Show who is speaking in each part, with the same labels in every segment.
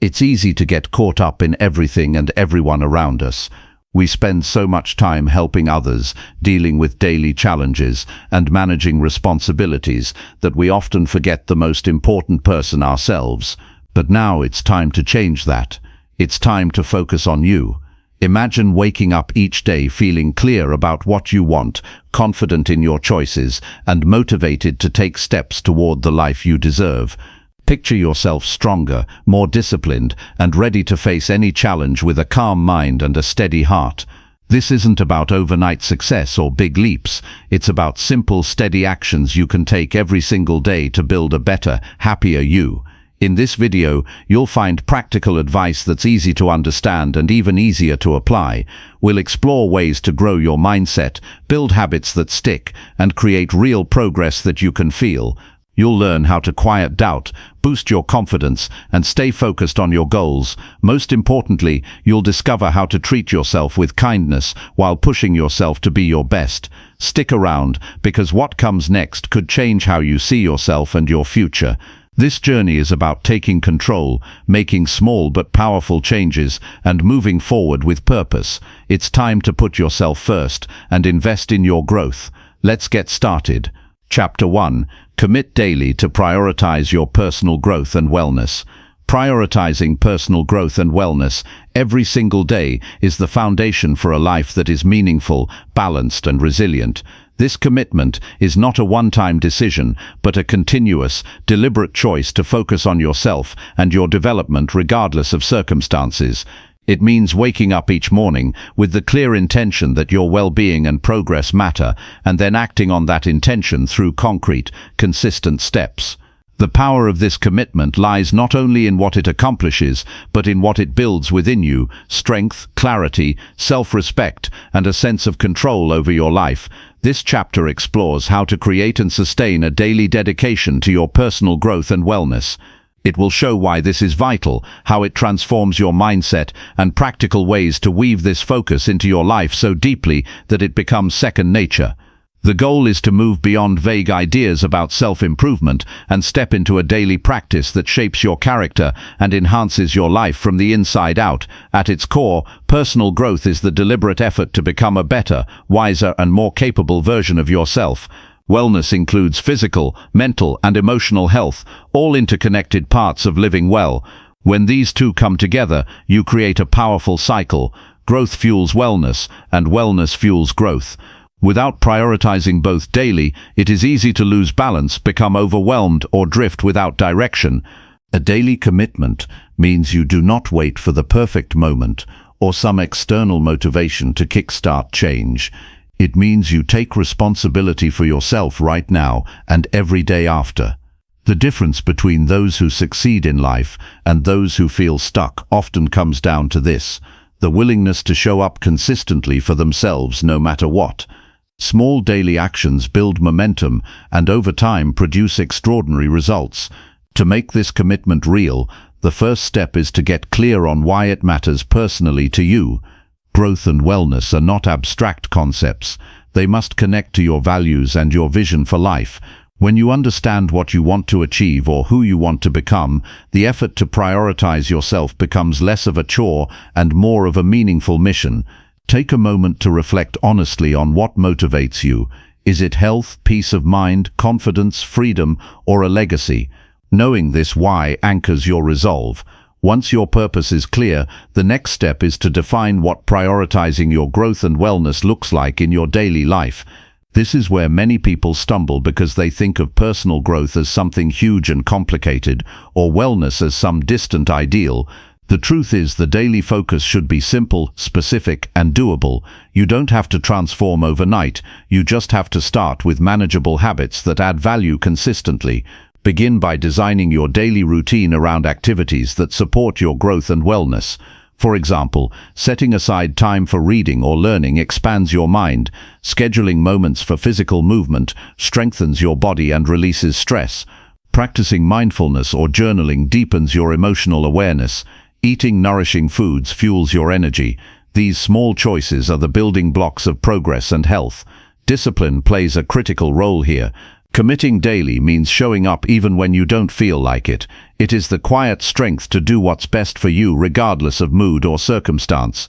Speaker 1: It's easy to get caught up in everything and everyone around us. We spend so much time helping others, dealing with daily challenges, and managing responsibilities that we often forget the most important person ourselves. But now it's time to change that. It's time to focus on you. Imagine waking up each day feeling clear about what you want, confident in your choices, and motivated to take steps toward the life you deserve. Picture yourself stronger, more disciplined, and ready to face any challenge with a calm mind and a steady heart. This isn't about overnight success or big leaps. It's about simple, steady actions you can take every single day to build a better, happier you. In this video, you'll find practical advice that's easy to understand and even easier to apply. We'll explore ways to grow your mindset, build habits that stick, and create real progress that you can feel. You'll learn how to quiet doubt, boost your confidence, and stay focused on your goals. Most importantly, you'll discover how to treat yourself with kindness while pushing yourself to be your best. Stick around, because what comes next could change how you see yourself and your future. This journey is about taking control, making small but powerful changes, and moving forward with purpose. It's time to put yourself first and invest in your growth. Let's get started. Chapter 1. Commit daily to prioritize your personal growth and wellness. Prioritizing personal growth and wellness every single day is the foundation for a life that is meaningful, balanced, and resilient. This commitment is not a one-time decision, but a continuous, deliberate choice to focus on yourself and your development regardless of circumstances. It means waking up each morning with the clear intention that your well-being and progress matter, and then acting on that intention through concrete, consistent steps. The power of this commitment lies not only in what it accomplishes, but in what it builds within you: strength, clarity, self-respect, and a sense of control over your life. This chapter explores how to create and sustain a daily dedication to your personal growth and wellness. It will show why this is vital, how it transforms your mindset, and practical ways to weave this focus into your life so deeply that it becomes second nature. The goal is to move beyond vague ideas about self-improvement and step into a daily practice that shapes your character and enhances your life from the inside out. At its core, personal growth is the deliberate effort to become a better, wiser, and more capable version of yourself. Wellness includes physical, mental, and emotional health, all interconnected parts of living well. When these two come together, you create a powerful cycle. Growth fuels wellness, and wellness fuels growth. Without prioritizing both daily, it is easy to lose balance, become overwhelmed, or drift without direction. A daily commitment means you do not wait for the perfect moment or some external motivation to kickstart change. It means you take responsibility for yourself right now and every day after. The difference between those who succeed in life and those who feel stuck often comes down to this: the willingness to show up consistently for themselves no matter what. Small daily actions build momentum and over time produce extraordinary results. To make this commitment real, the first step is to get clear on why it matters personally to you. Growth and wellness are not abstract concepts. They must connect to your values and your vision for life. When you understand what you want to achieve or who you want to become, the effort to prioritize yourself becomes less of a chore and more of a meaningful mission. Take a moment to reflect honestly on what motivates you. Is it health, peace of mind, confidence, freedom, or a legacy? Knowing this why anchors your resolve. Once your purpose is clear, the next step is to define what prioritizing your growth and wellness looks like in your daily life. This is where many people stumble because they think of personal growth as something huge and complicated, or wellness as some distant ideal. The truth is, the daily focus should be simple, specific, and doable. You don't have to transform overnight. You just have to start with manageable habits that add value consistently. Begin by designing your daily routine around activities that support your growth and wellness. For example, setting aside time for reading or learning expands your mind. Scheduling moments for physical movement strengthens your body and releases stress. Practicing mindfulness or journaling deepens your emotional awareness. Eating nourishing foods fuels your energy. These small choices are the building blocks of progress and health. Discipline plays a critical role here. Committing daily means showing up even when you don't feel like it. It is the quiet strength to do what's best for you regardless of mood or circumstance.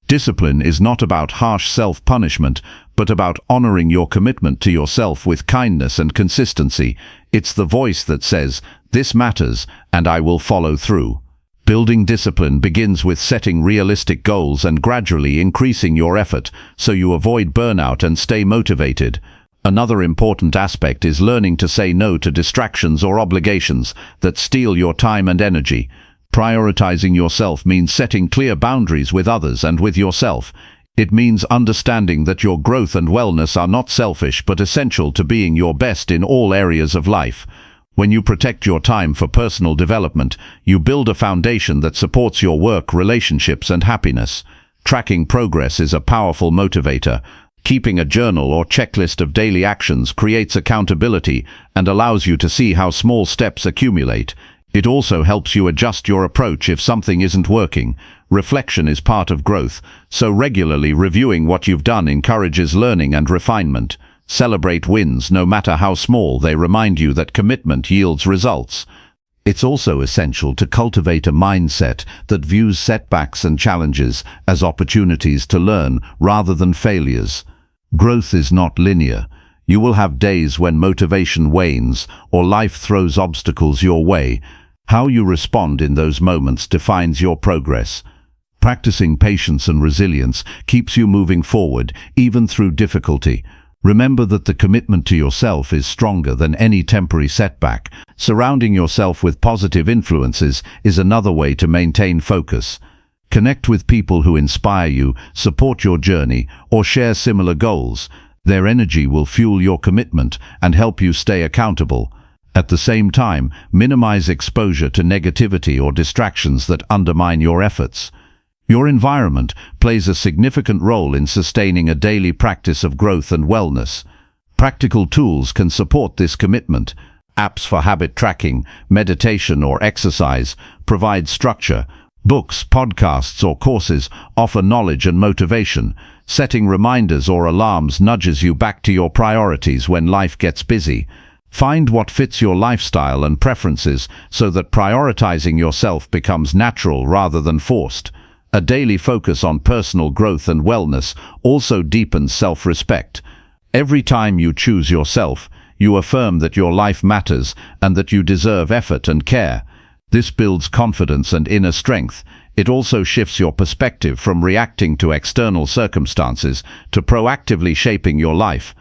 Speaker 1: Discipline is not about harsh self-punishment, but about honoring your commitment to yourself with kindness and consistency. It's the voice that says, "This matters, and I will follow through." Building discipline begins with setting realistic goals and gradually increasing your effort so you avoid burnout and stay motivated. Another important aspect is learning to say no to distractions or obligations that steal your time and energy. Prioritizing yourself means setting clear boundaries with others and with yourself. It means understanding that your growth and wellness are not selfish but essential to being your best in all areas of life. When you protect your time for personal development, you build a foundation that supports your work, relationships, and happiness. Tracking progress is a powerful motivator. Keeping a journal or checklist of daily actions creates accountability and allows you to see how small steps accumulate. It also helps you adjust your approach if something isn't working. Reflection is part of growth, so regularly reviewing what you've done encourages learning and refinement. Celebrate wins, no matter how small. They remind you that commitment yields results. It's also essential to cultivate a mindset that views setbacks and challenges as opportunities to learn rather than failures. Growth is not linear. You will have days when motivation wanes or life throws obstacles your way. How you respond in those moments defines your progress. Practicing patience and resilience keeps you moving forward, even through difficulty. Remember that the commitment to yourself is stronger than any temporary setback. Surrounding yourself with positive influences is another way to maintain focus. Connect with people who inspire you, support your journey, or share similar goals. Their energy will fuel your commitment and help you stay accountable. At the same time, minimize exposure to negativity or distractions that undermine your efforts. Your environment plays a significant role in sustaining a daily practice of growth and wellness. Practical tools can support this commitment. Apps for habit tracking, meditation, or exercise provide structure. Books, podcasts, or courses offer knowledge and motivation. Setting reminders or alarms nudges you back to your priorities when life gets busy. Find what fits your lifestyle and preferences so that prioritizing yourself becomes natural rather than forced. A daily focus on personal growth and wellness also deepens self-respect. Every time you choose yourself, you affirm that your life matters and that you deserve effort and care. This builds confidence and inner strength. It also shifts your perspective from reacting to external circumstances to proactively shaping your life.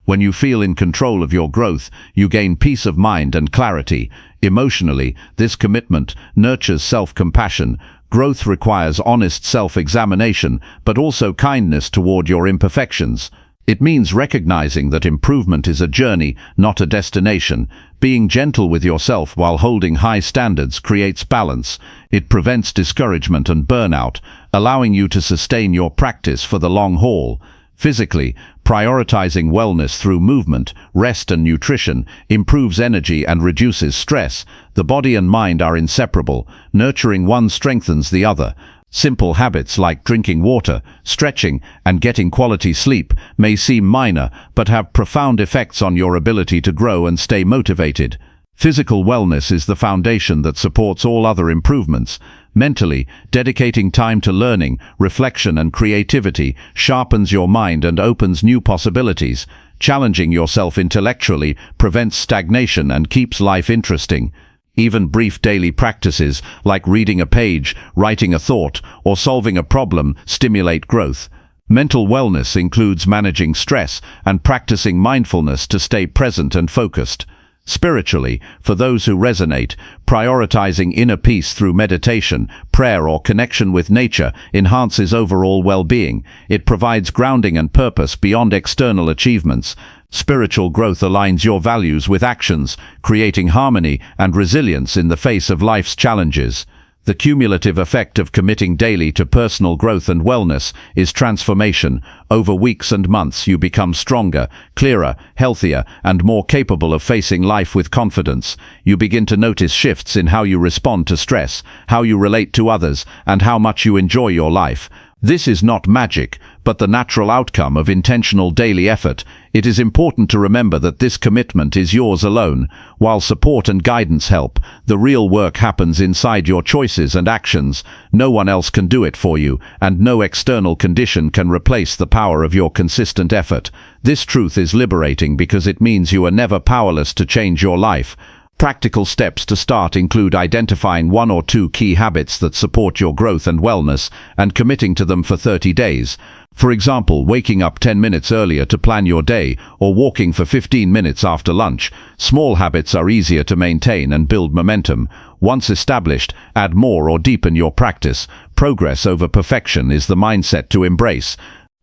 Speaker 1: When you feel in control of your growth, you gain peace of mind and clarity. Emotionally, this commitment nurtures self-compassion. Growth requires honest self-examination, but also kindness toward your imperfections. It means recognizing that improvement is a journey, not a destination. Being gentle with yourself while holding high standards creates balance. It prevents discouragement and burnout, allowing you to sustain your practice for the long haul. Physically, prioritizing wellness through movement, rest, and nutrition improves energy and reduces stress. The body and mind are inseparable. Nurturing one strengthens the other. Simple habits like drinking water, stretching, and getting quality sleep may seem minor but have profound effects on your ability to grow and stay motivated. Physical wellness is the foundation that supports all other improvements. Mentally, dedicating time to learning, reflection, and creativity sharpens your mind and opens new possibilities. Challenging yourself intellectually prevents stagnation and keeps life interesting. Even brief daily practices like reading a page, writing a thought, or solving a problem stimulate growth. Mental wellness includes managing stress and practicing mindfulness to stay present and focused. Spiritually, for those who resonate, prioritizing inner peace through meditation, prayer, or connection with nature enhances overall well-being. It provides grounding and purpose beyond external achievements. Spiritual growth aligns your values with actions, creating harmony and resilience in the face of life's challenges. The cumulative effect of committing daily to personal growth and wellness is transformation. Over weeks and months, you become stronger, clearer, healthier, and more capable of facing life with confidence. You begin to notice shifts in how you respond to stress, how you relate to others, and how much you enjoy your life. This is not magic, but the natural outcome of intentional daily effort. It is important to remember that this commitment is yours alone. While support and guidance help, the real work happens inside your choices and actions. No one else can do it for you, and no external condition can replace the power of your consistent effort. This truth is liberating because it means you are never powerless to change your life. Practical steps to start include identifying 1 or 2 key habits that support your growth and wellness and committing to them for 30 days. For example, waking up 10 minutes earlier to plan your day or walking for 15 minutes after lunch. Small habits are easier to maintain and build momentum. Once established, add more or deepen your practice. Progress over perfection is the mindset to embrace.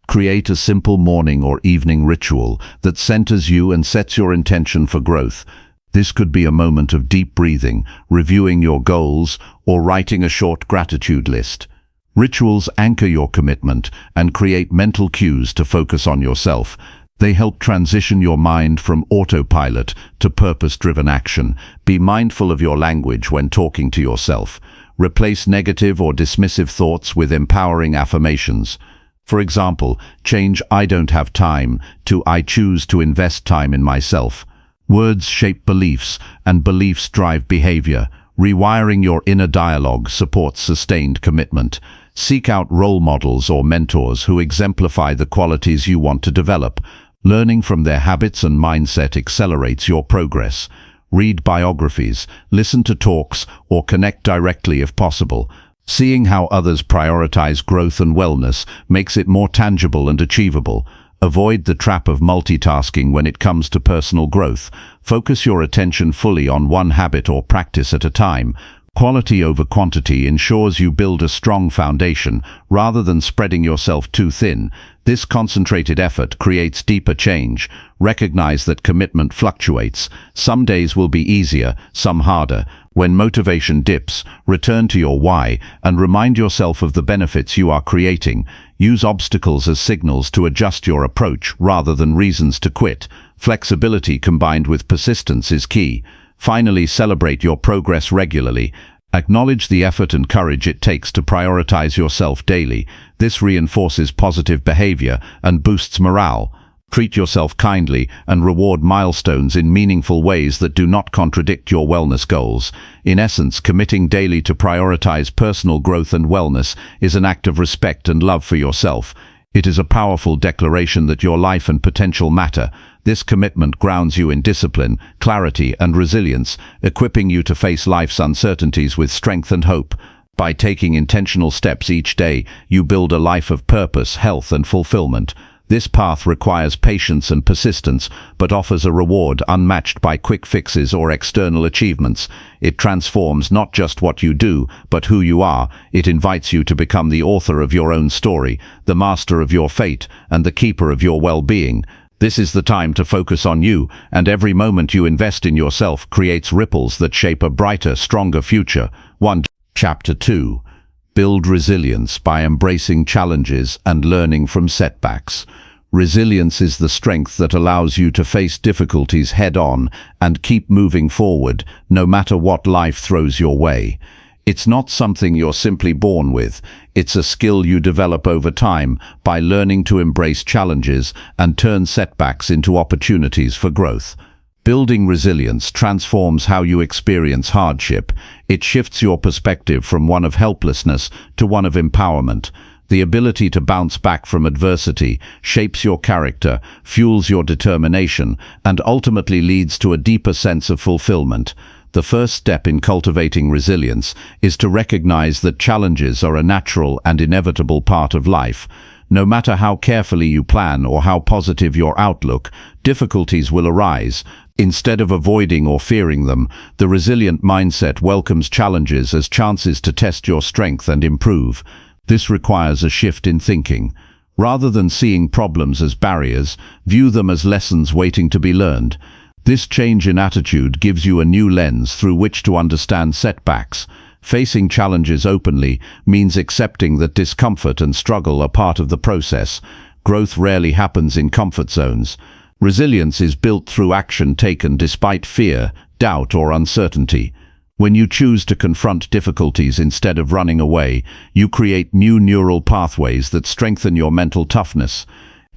Speaker 1: Create a simple morning or evening ritual that centers you and sets your intention for growth. This could be a moment of deep breathing, reviewing your goals, or writing a short gratitude list. Rituals anchor your commitment and create mental cues to focus on yourself. They help transition your mind from autopilot to purpose-driven action. Be mindful of your language when talking to yourself. Replace negative or dismissive thoughts with empowering affirmations. For example, change "I don't have time" to "I choose to invest time in myself." Words shape beliefs, and beliefs drive behavior. Rewiring your inner dialogue supports sustained commitment. Seek out role models or mentors who exemplify the qualities you want to develop. Learning from their habits and mindset accelerates your progress. Read biographies, listen to talks, or connect directly if possible. Seeing how others prioritize growth and wellness makes it more tangible and achievable. Avoid the trap of multitasking when it comes to personal growth. Focus your attention fully on one habit or practice at a time. Quality over quantity ensures you build a strong foundation rather than spreading yourself too thin. This concentrated effort creates deeper change. Recognize that commitment fluctuates. Some days will be easier, some harder. When motivation dips, return to your why and remind yourself of the benefits you are creating. Use obstacles as signals to adjust your approach rather than reasons to quit. Flexibility combined with persistence is key. Finally, celebrate your progress regularly. Acknowledge the effort and courage it takes to prioritize yourself daily. This reinforces positive behavior and boosts morale. Treat yourself kindly and reward milestones in meaningful ways that do not contradict your wellness goals. In essence, committing daily to prioritize personal growth and wellness is an act of respect and love for yourself. It is a powerful declaration that your life and potential matter. This commitment grounds you in discipline, clarity, and resilience, equipping you to face life's uncertainties with strength and hope. By taking intentional steps each day, you build a life of purpose, health, and fulfillment. This path requires patience and persistence, but offers a reward unmatched by quick fixes or external achievements. It transforms not just what you do, but who you are. It invites you to become the author of your own story, the master of your fate, and the keeper of your well-being. This is the time to focus on you, and every moment you invest in yourself creates ripples that shape a brighter, stronger future. Chapter 2. Build resilience by embracing challenges and learning from setbacks. Resilience is the strength that allows you to face difficulties head-on and keep moving forward, no matter what life throws your way. It's not something you're simply born with. It's a skill you develop over time by learning to embrace challenges and turn setbacks into opportunities for growth. Building resilience transforms how you experience hardship. It shifts your perspective from one of helplessness to one of empowerment. The ability to bounce back from adversity shapes your character, fuels your determination, and ultimately leads to a deeper sense of fulfillment. The first step in cultivating resilience is to recognize that challenges are a natural and inevitable part of life. No matter how carefully you plan or how positive your outlook, difficulties will arise. Instead of avoiding or fearing them, the resilient mindset welcomes challenges as chances to test your strength and improve. This requires a shift in thinking. Rather than seeing problems as barriers, view them as lessons waiting to be learned. This change in attitude gives you a new lens through which to understand setbacks. Facing challenges openly means accepting that discomfort and struggle are part of the process. Growth rarely happens in comfort zones. Resilience is built through action taken despite fear, doubt, or uncertainty. When you choose to confront difficulties instead of running away, you create new neural pathways that strengthen your mental toughness.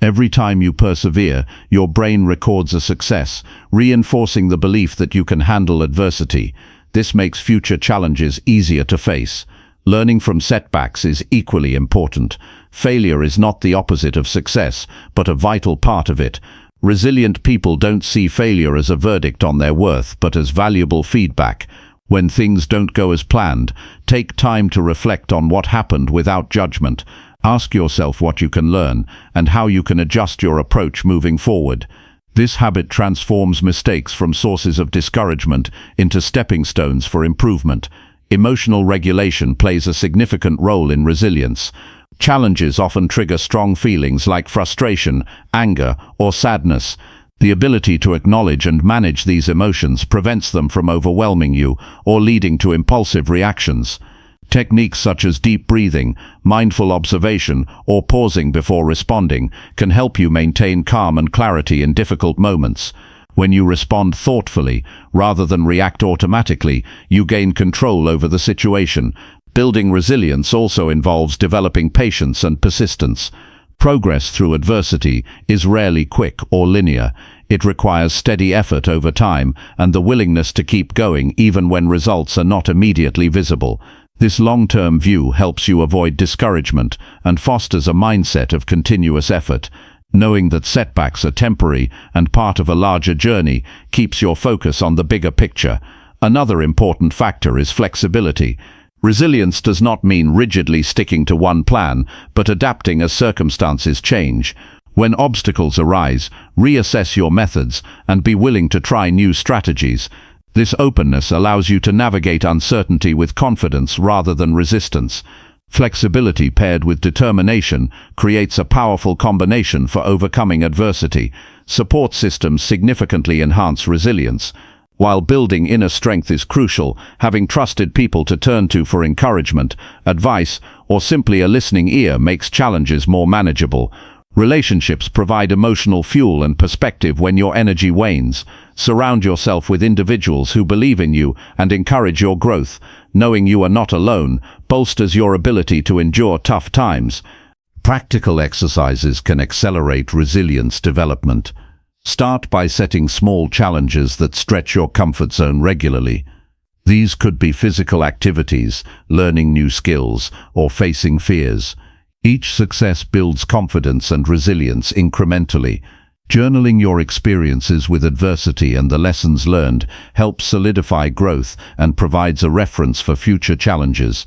Speaker 1: Every time you persevere, your brain records a success, reinforcing the belief that you can handle adversity. This makes future challenges easier to face. Learning from setbacks is equally important. Failure is not the opposite of success, but a vital part of it. Resilient people don't see failure as a verdict on their worth, but as valuable feedback. When things don't go as planned, take time to reflect on what happened without judgment. Ask yourself what you can learn and how you can adjust your approach moving forward. This habit transforms mistakes from sources of discouragement into stepping stones for improvement. Emotional regulation plays a significant role in resilience. Challenges often trigger strong feelings like frustration, anger, or sadness. The ability to acknowledge and manage these emotions prevents them from overwhelming you or leading to impulsive reactions. Techniques such as deep breathing, mindful observation, or pausing before responding can help you maintain calm and clarity in difficult moments. When you respond thoughtfully, rather than react automatically, you gain control over the situation. Building resilience also involves developing patience and persistence. Progress through adversity is rarely quick or linear. It requires steady effort over time and the willingness to keep going even when results are not immediately visible. This long-term view helps you avoid discouragement and fosters a mindset of continuous effort. Knowing that setbacks are temporary and part of a larger journey keeps your focus on the bigger picture. Another important factor is flexibility. Resilience does not mean rigidly sticking to one plan, but adapting as circumstances change. When obstacles arise, reassess your methods and be willing to try new strategies. This openness allows you to navigate uncertainty with confidence rather than resistance. Flexibility paired with determination creates a powerful combination for overcoming adversity. Support systems significantly enhance resilience. While building inner strength is crucial, having trusted people to turn to for encouragement, advice, or simply a listening ear makes challenges more manageable. Relationships provide emotional fuel and perspective when your energy wanes. Surround yourself with individuals who believe in you and encourage your growth. Knowing you are not alone bolsters your ability to endure tough times. Practical exercises can accelerate resilience development. Start by setting small challenges that stretch your comfort zone regularly. These could be physical activities, learning new skills, or facing fears. Each success builds confidence and resilience incrementally. Journaling your experiences with adversity and the lessons learned helps solidify growth and provides a reference for future challenges.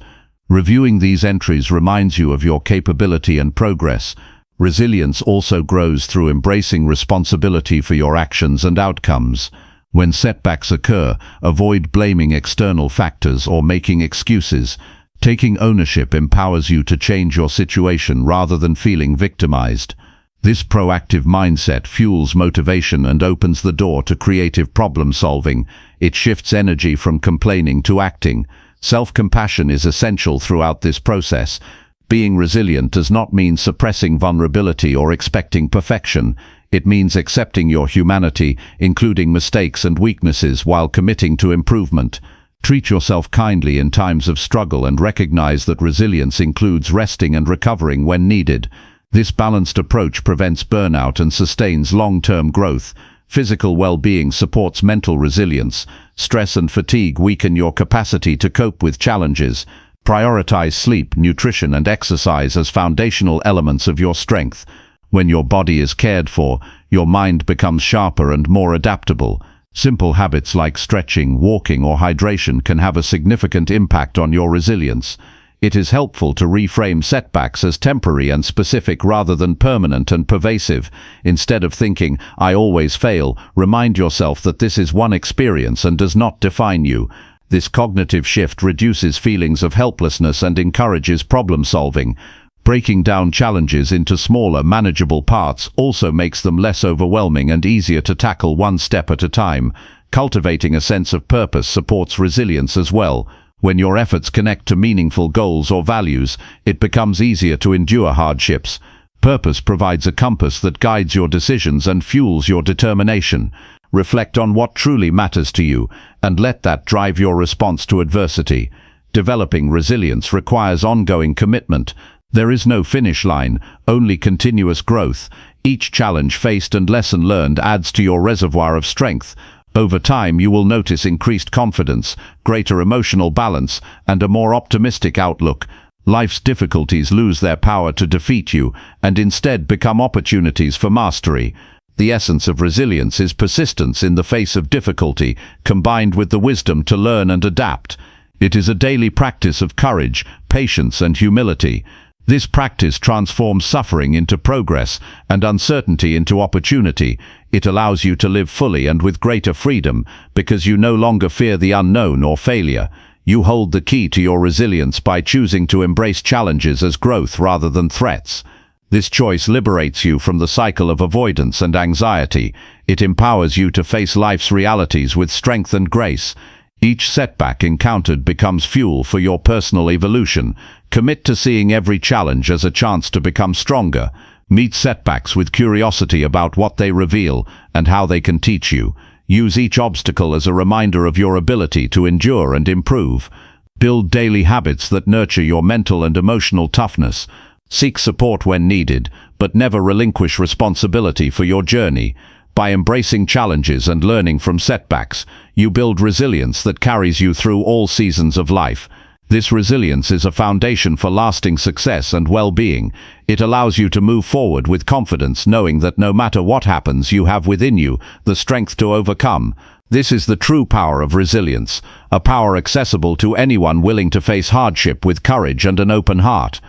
Speaker 1: Reviewing these entries reminds you of your capability and progress. Resilience also grows through embracing responsibility for your actions and outcomes. When setbacks occur, avoid blaming external factors or making excuses. Taking ownership empowers you to change your situation rather than feeling victimized. This proactive mindset fuels motivation and opens the door to creative problem solving. It shifts energy from complaining to acting. Self-compassion is essential throughout this process. Being resilient does not mean suppressing vulnerability or expecting perfection. It means accepting your humanity, including mistakes and weaknesses, while committing to improvement. Treat yourself kindly in times of struggle and recognize that resilience includes resting and recovering when needed. This balanced approach prevents burnout and sustains long-term growth. Physical well-being supports mental resilience. Stress and fatigue weaken your capacity to cope with challenges. Prioritize sleep, nutrition, and exercise as foundational elements of your strength. When your body is cared for, your mind becomes sharper and more adaptable. Simple habits like stretching, walking, or hydration can have a significant impact on your resilience. It is helpful to reframe setbacks as temporary and specific rather than permanent and pervasive. Instead of thinking, "I always fail," remind yourself that this is one experience and does not define you. This cognitive shift reduces feelings of helplessness and encourages problem solving. Breaking down challenges into smaller, manageable parts also makes them less overwhelming and easier to tackle one step at a time. Cultivating a sense of purpose supports resilience as well. When your efforts connect to meaningful goals or values, it becomes easier to endure hardships. Purpose provides a compass that guides your decisions and fuels your determination. Reflect on what truly matters to you, and let that drive your response to adversity. Developing resilience requires ongoing commitment. There is no finish line, only continuous growth. Each challenge faced and lesson learned adds to your reservoir of strength. Over time, you will notice increased confidence, greater emotional balance, and a more optimistic outlook. Life's difficulties lose their power to defeat you, and instead become opportunities for mastery. The essence of resilience is persistence in the face of difficulty, combined with the wisdom to learn and adapt. It is a daily practice of courage, patience, and humility. This practice transforms suffering into progress and uncertainty into opportunity. It allows you to live fully and with greater freedom, because you no longer fear the unknown or failure. You hold the key to your resilience by choosing to embrace challenges as growth rather than threats. This choice liberates you from the cycle of avoidance and anxiety. It empowers you to face life's realities with strength and grace. Each setback encountered becomes fuel for your personal evolution. Commit to seeing every challenge as a chance to become stronger. Meet setbacks with curiosity about what they reveal and how they can teach you. Use each obstacle as a reminder of your ability to endure and improve. Build daily habits that nurture your mental and emotional toughness. Seek support when needed, but never relinquish responsibility for your journey. By embracing challenges and learning from setbacks, you build resilience that carries you through all seasons of life. This resilience is a foundation for lasting success and well-being. It allows you to move forward with confidence, knowing that no matter what happens, you have within you the strength to overcome. This is the true power of resilience, a power accessible to anyone willing to face hardship with courage and an open heart.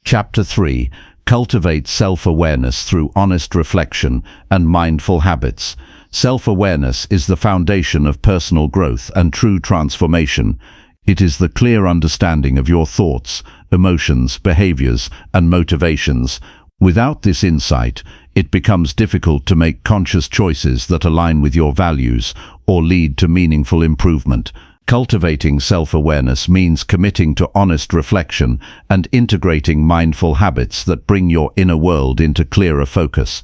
Speaker 1: Chapter 3. Cultivate self-awareness through honest reflection and mindful habits. Self-awareness is the foundation of personal growth and true transformation. It is the clear understanding of your thoughts, emotions, behaviors, and motivations. Without this insight, it becomes difficult to make conscious choices that align with your values or lead to meaningful improvement. Cultivating self-awareness means committing to honest reflection and integrating mindful habits that bring your inner world into clearer focus.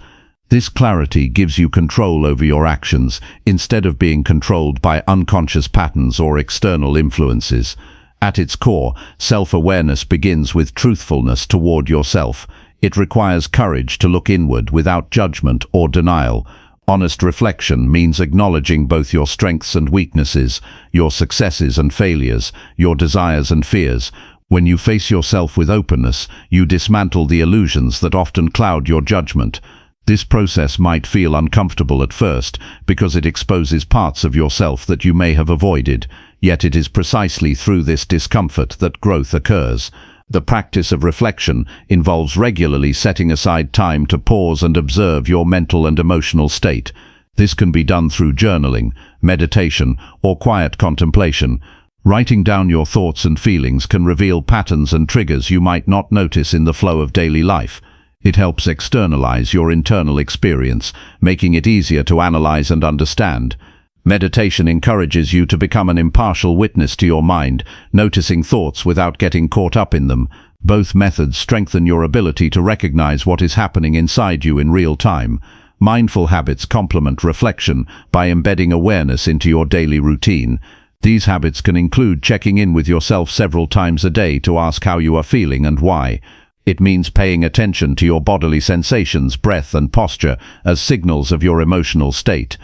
Speaker 1: This clarity gives you control over your actions instead of being controlled by unconscious patterns or external influences. At its core, self-awareness begins with truthfulness toward yourself. It requires courage to look inward without judgment or denial. Honest reflection means acknowledging both your strengths and weaknesses, your successes and failures, your desires and fears. When you face yourself with openness, you dismantle the illusions that often cloud your judgment. This process might feel uncomfortable at first because it exposes parts of yourself that you may have avoided, yet it is precisely through this discomfort that growth occurs. The practice of reflection involves regularly setting aside time to pause and observe your mental and emotional state. This can be done through journaling, meditation, or quiet contemplation. Writing down your thoughts and feelings can reveal patterns and triggers you might not notice in the flow of daily life. It helps externalize your internal experience, making it easier to analyze and understand. Meditation encourages you to become an impartial witness to your mind, noticing thoughts without getting caught up in them. Both methods strengthen your ability to recognize what is happening inside you in real time. Mindful habits complement reflection by embedding awareness into your daily routine. These habits can include checking in with yourself several times a day to ask how you are feeling and why. It means paying attention to your bodily sensations, breath, and posture as signals of your emotional state.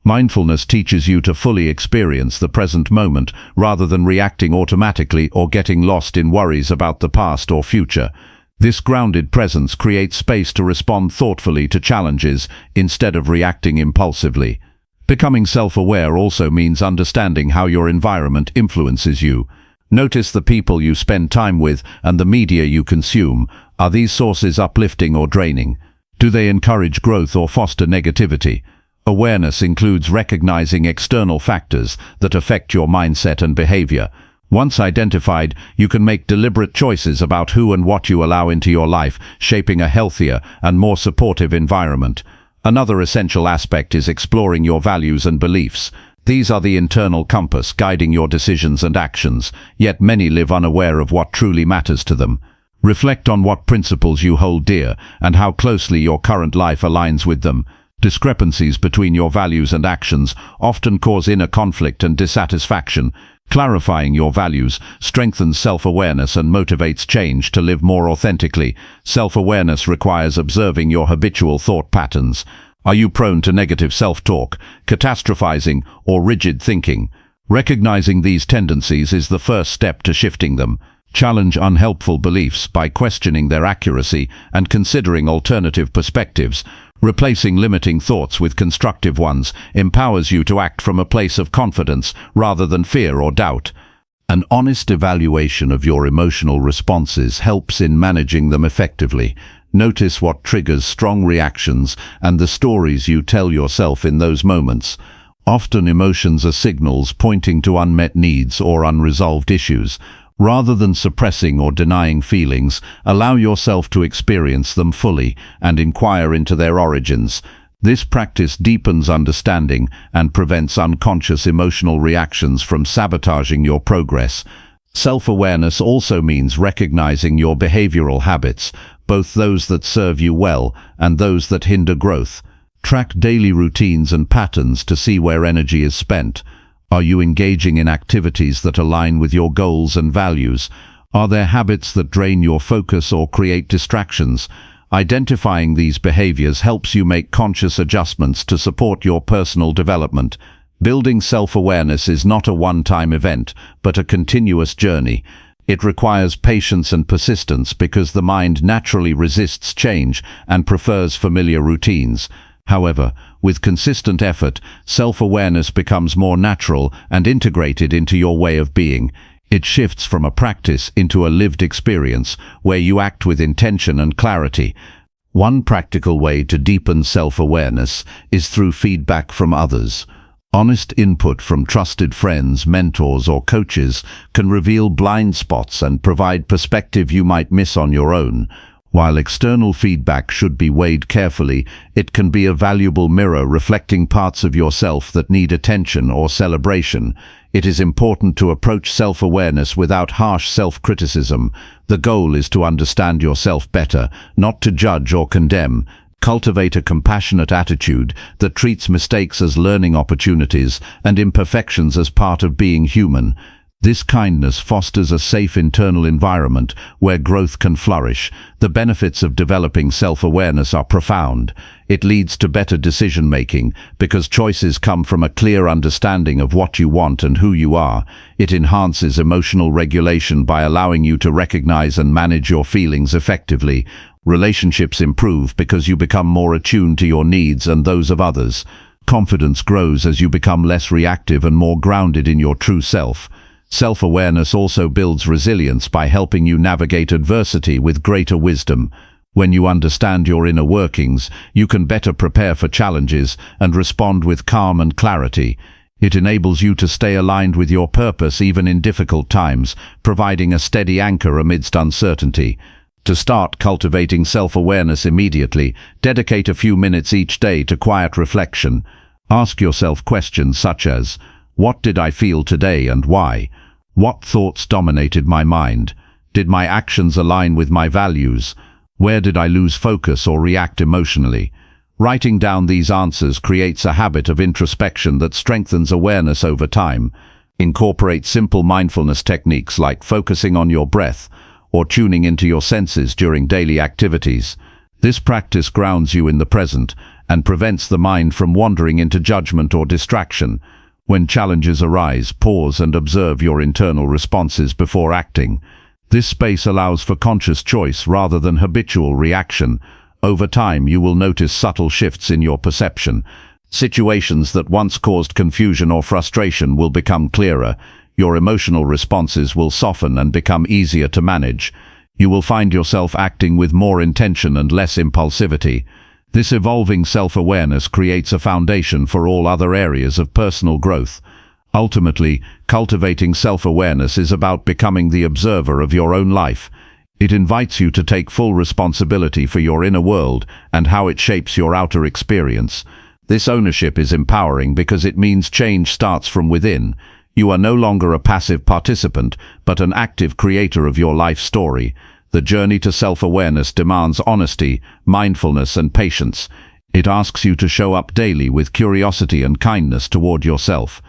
Speaker 1: Mindfulness teaches you to fully experience the present moment rather than reacting automatically or getting lost in worries about the past or future. This grounded presence creates space to respond thoughtfully to challenges instead of reacting impulsively. Becoming self-aware also means understanding how your environment influences you. Notice the people you spend time with and the media you consume. Are these sources uplifting or draining? Do they encourage growth or foster negativity? Awareness includes recognizing external factors that affect your mindset and behavior. Once identified, you can make deliberate choices about who and what you allow into your life, shaping a healthier and more supportive environment. Another essential aspect is exploring your values and beliefs. These are the internal compass guiding your decisions and actions, yet many live unaware of what truly matters to them. Reflect on what principles you hold dear and how closely your current life aligns with them. Discrepancies between your values and actions often cause inner conflict and dissatisfaction. Clarifying your values strengthens self-awareness and motivates change to live more authentically. Self-awareness requires observing your habitual thought patterns. Are you prone to negative self-talk, catastrophizing, or rigid thinking? Recognizing these tendencies is the first step to shifting them. Challenge unhelpful beliefs by questioning their accuracy and considering alternative perspectives. Replacing limiting thoughts with constructive ones empowers you to act from a place of confidence rather than fear or doubt. An honest evaluation of your emotional responses helps in managing them effectively. Notice what triggers strong reactions and the stories you tell yourself in those moments. Often emotions are signals pointing to unmet needs or unresolved issues. Rather than suppressing or denying feelings, allow yourself to experience them fully and inquire into their origins. This practice deepens understanding and prevents unconscious emotional reactions from sabotaging your progress. Self-awareness also means recognizing your behavioral habits, both those that serve you well and those that hinder growth. Track daily routines and patterns to see where energy is spent. Are you engaging in activities that align with your goals and values? Are there habits that drain your focus or create distractions? Identifying these behaviors helps you make conscious adjustments to support your personal development. Building self-awareness is not a one-time event, but a continuous journey. It requires patience and persistence because the mind naturally resists change and prefers familiar routines. However, with consistent effort, self-awareness becomes more natural and integrated into your way of being. It shifts from a practice into a lived experience where you act with intention and clarity. One practical way to deepen self-awareness is through feedback from others. Honest input from trusted friends, mentors, or coaches can reveal blind spots and provide perspective you might miss on your own. While external feedback should be weighed carefully, it can be a valuable mirror reflecting parts of yourself that need attention or celebration. It is important to approach self-awareness without harsh self-criticism. The goal is to understand yourself better, not to judge or condemn. Cultivate a compassionate attitude that treats mistakes as learning opportunities and imperfections as part of being human. This kindness fosters a safe internal environment where growth can flourish. The benefits of developing self-awareness are profound. It leads to better decision-making because choices come from a clear understanding of what you want and who you are. It enhances emotional regulation by allowing you to recognize and manage your feelings effectively. Relationships improve because you become more attuned to your needs and those of others. Confidence grows as you become less reactive and more grounded in your true self. Self-awareness also builds resilience by helping you navigate adversity with greater wisdom. When you understand your inner workings, you can better prepare for challenges and respond with calm and clarity. It enables you to stay aligned with your purpose even in difficult times, providing a steady anchor amidst uncertainty. To start cultivating self-awareness immediately, dedicate a few minutes each day to quiet reflection. Ask yourself questions such as, what did I feel today and why? What thoughts dominated my mind? Did my actions align with my values? Where did I lose focus or react emotionally? Writing down these answers creates a habit of introspection that strengthens awareness over time. Incorporate simple mindfulness techniques like focusing on your breath or tuning into your senses during daily activities. This practice grounds you in the present and prevents the mind from wandering into judgment or distraction. When challenges arise, pause and observe your internal responses before acting. This space allows for conscious choice rather than habitual reaction. Over time, you will notice subtle shifts in your perception. Situations that once caused confusion or frustration will become clearer. Your emotional responses will soften and become easier to manage. You will find yourself acting with more intention and less impulsivity. This evolving self-awareness creates a foundation for all other areas of personal growth. Ultimately, cultivating self-awareness is about becoming the observer of your own life. It invites you to take full responsibility for your inner world and how it shapes your outer experience. This ownership is empowering because it means change starts from within. You are no longer a passive participant, but an active creator of your life story. The journey to self-awareness demands honesty, mindfulness, and patience. It asks you to show up daily with curiosity and kindness toward yourself.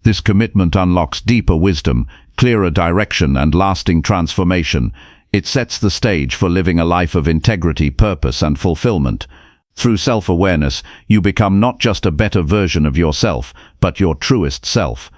Speaker 1: This commitment unlocks deeper wisdom, clearer direction, and lasting transformation. It sets the stage for living a life of integrity, purpose, and fulfillment. Through self-awareness, you become not just a better version of yourself, but your truest self.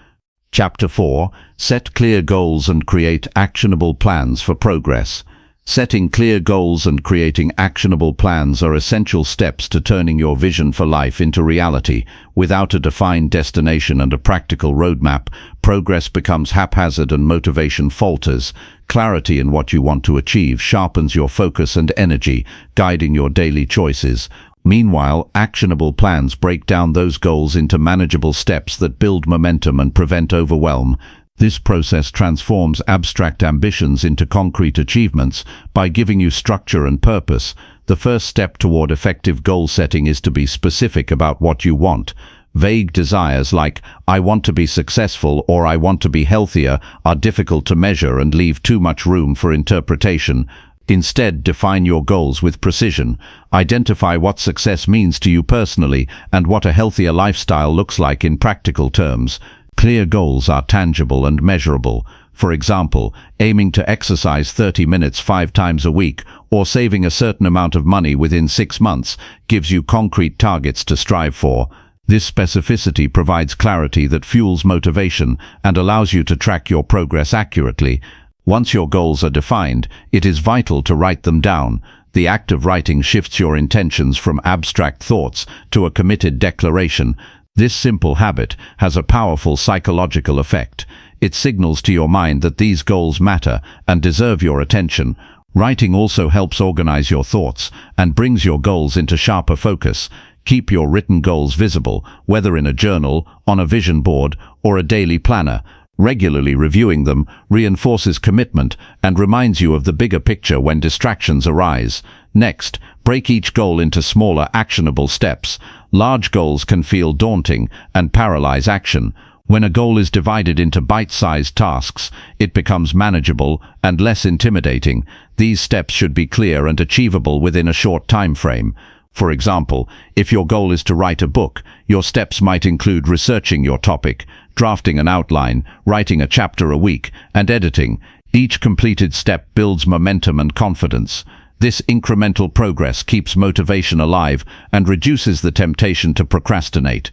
Speaker 1: Chapter 4. Set clear goals and create actionable plans for progress. Setting clear goals and creating actionable plans are essential steps to turning your vision for life into reality. Without a defined destination and a practical roadmap, progress becomes haphazard and motivation falters. Clarity in what you want to achieve sharpens your focus and energy, guiding your daily choices. Meanwhile, actionable plans break down those goals into manageable steps that build momentum and prevent overwhelm. This process transforms abstract ambitions into concrete achievements by giving you structure and purpose. The first step toward effective goal setting is to be specific about what you want. Vague desires like, "I want to be successful" or "I want to be healthier" are difficult to measure and leave too much room for interpretation. Instead, define your goals with precision. Identify what success means to you personally and what a healthier lifestyle looks like in practical terms. Clear goals are tangible and measurable. For example, aiming to exercise 30 minutes 5 times a week or saving a certain amount of money within 6 months gives you concrete targets to strive for. This specificity provides clarity that fuels motivation and allows you to track your progress accurately. Once your goals are defined, it is vital to write them down. The act of writing shifts your intentions from abstract thoughts to a committed declaration. This simple habit has a powerful psychological effect. It signals to your mind that these goals matter and deserve your attention. Writing also helps organize your thoughts and brings your goals into sharper focus. Keep your written goals visible, whether in a journal, on a vision board, or a daily planner. Regularly reviewing them reinforces commitment and reminds you of the bigger picture when distractions arise. Next, break each goal into smaller, actionable steps. Large goals can feel daunting and paralyze action. When a goal is divided into bite-sized tasks, it becomes manageable and less intimidating. These steps should be clear and achievable within a short time frame. For example, if your goal is to write a book, your steps might include researching your topic, drafting an outline, writing a chapter a week, and editing. Each completed step builds momentum and confidence. This incremental progress keeps motivation alive and reduces the temptation to procrastinate.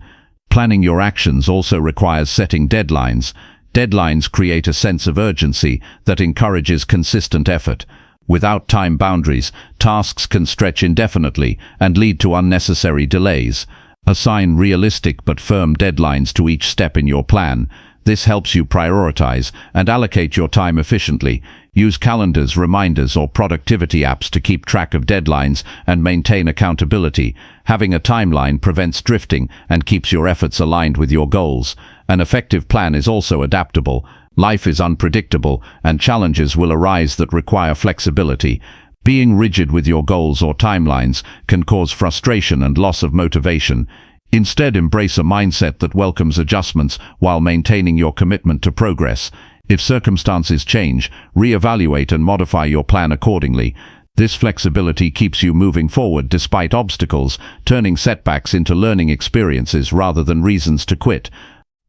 Speaker 1: Planning your actions also requires setting deadlines. Deadlines create a sense of urgency that encourages consistent effort. Without time boundaries, tasks can stretch indefinitely and lead to unnecessary delays. Assign realistic but firm deadlines to each step in your plan. This helps you prioritize and allocate your time efficiently. Use calendars, reminders, or productivity apps to keep track of deadlines and maintain accountability. Having a timeline prevents drifting and keeps your efforts aligned with your goals. An effective plan is also adaptable. Life is unpredictable, and challenges will arise that require flexibility. Being rigid with your goals or timelines can cause frustration and loss of motivation. Instead, embrace a mindset that welcomes adjustments while maintaining your commitment to progress. If circumstances change, reevaluate and modify your plan accordingly. This flexibility keeps you moving forward despite obstacles, turning setbacks into learning experiences rather than reasons to quit.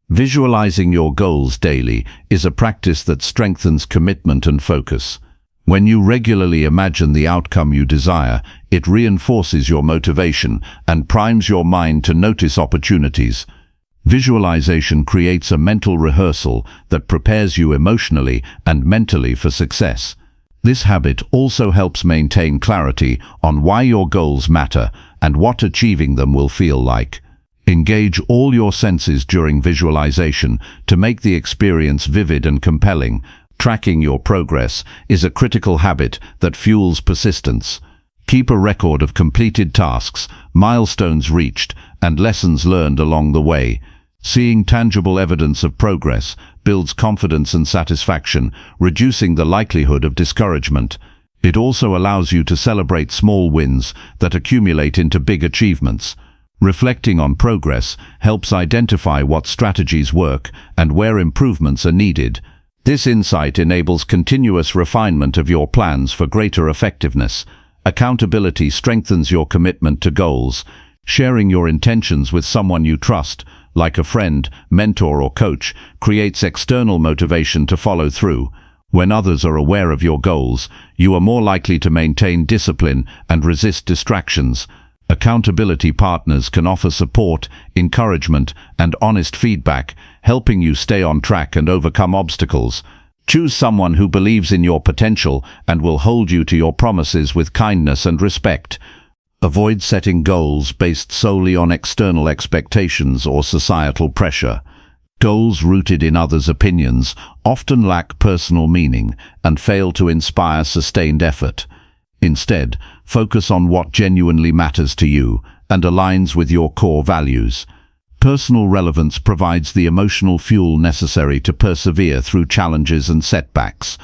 Speaker 1: Visualizing your goals daily is a practice that strengthens commitment and focus. When you regularly imagine the outcome you desire, it reinforces your motivation and primes your mind to notice opportunities. Visualization creates a mental rehearsal that prepares you emotionally and mentally for success. This habit also helps maintain clarity on why your goals matter and what achieving them will feel like. Engage all your senses during visualization to make the experience vivid and compelling. Tracking your progress is a critical habit that fuels persistence. Keep a record of completed tasks, milestones reached, and lessons learned along the way. Seeing tangible evidence of progress builds confidence and satisfaction, reducing the likelihood of discouragement. It also allows you to celebrate small wins that accumulate into big achievements. Reflecting on progress helps identify what strategies work and where improvements are needed. This insight enables continuous refinement of your plans for greater effectiveness. Accountability strengthens your commitment to goals. Sharing your intentions with someone you trust, like a friend, mentor or coach, creates external motivation to follow through. When others are aware of your goals, you are more likely to maintain discipline and resist distractions. Accountability partners can offer support, encouragement, and honest feedback, helping you stay on track and overcome obstacles. Choose someone who believes in your potential and will hold you to your promises with kindness and respect. Avoid setting goals based solely on external expectations or societal pressure. Goals rooted in others' opinions often lack personal meaning and fail to inspire sustained effort. Instead, focus on what genuinely matters to you and aligns with your core values. Personal relevance provides the emotional fuel necessary to persevere through challenges and setbacks.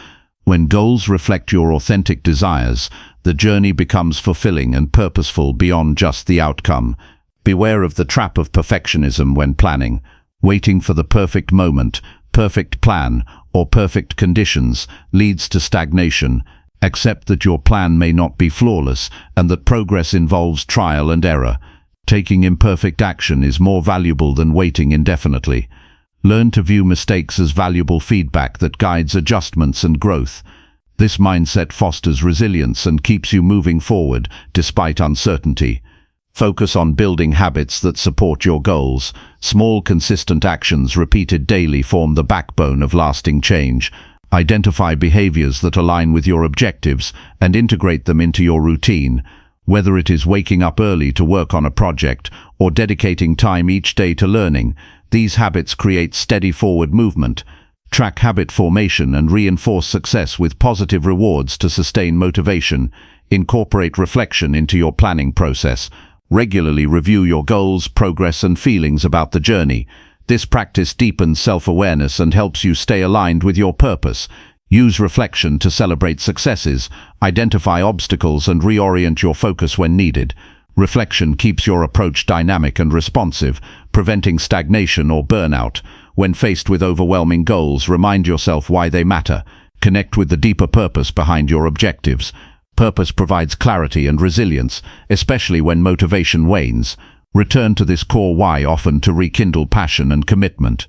Speaker 1: When goals reflect your authentic desires, the journey becomes fulfilling and purposeful beyond just the outcome. Beware of the trap of perfectionism when planning. Waiting for the perfect moment, perfect plan, or perfect conditions leads to stagnation. Accept that your plan may not be flawless and that progress involves trial and error. Taking imperfect action is more valuable than waiting indefinitely. Learn to view mistakes as valuable feedback that guides adjustments and growth. This mindset fosters resilience and keeps you moving forward despite uncertainty. Focus on building habits that support your goals. Small, consistent actions repeated daily form the backbone of lasting change. Identify behaviors that align with your objectives and integrate them into your routine. Whether it is waking up early to work on a project or dedicating time each day to learning, these habits create steady forward movement. Track habit formation and reinforce success with positive rewards to sustain motivation. Incorporate reflection into your planning process. Regularly review your goals, progress, and feelings about the journey. This practice deepens self-awareness and helps you stay aligned with your purpose. Use reflection to celebrate successes, identify obstacles, and reorient your focus when needed. Reflection keeps your approach dynamic and responsive, preventing stagnation or burnout. When faced with overwhelming goals, remind yourself why they matter. Connect with the deeper purpose behind your objectives. Purpose provides clarity and resilience, especially when motivation wanes. Return to this core why often to rekindle passion and commitment.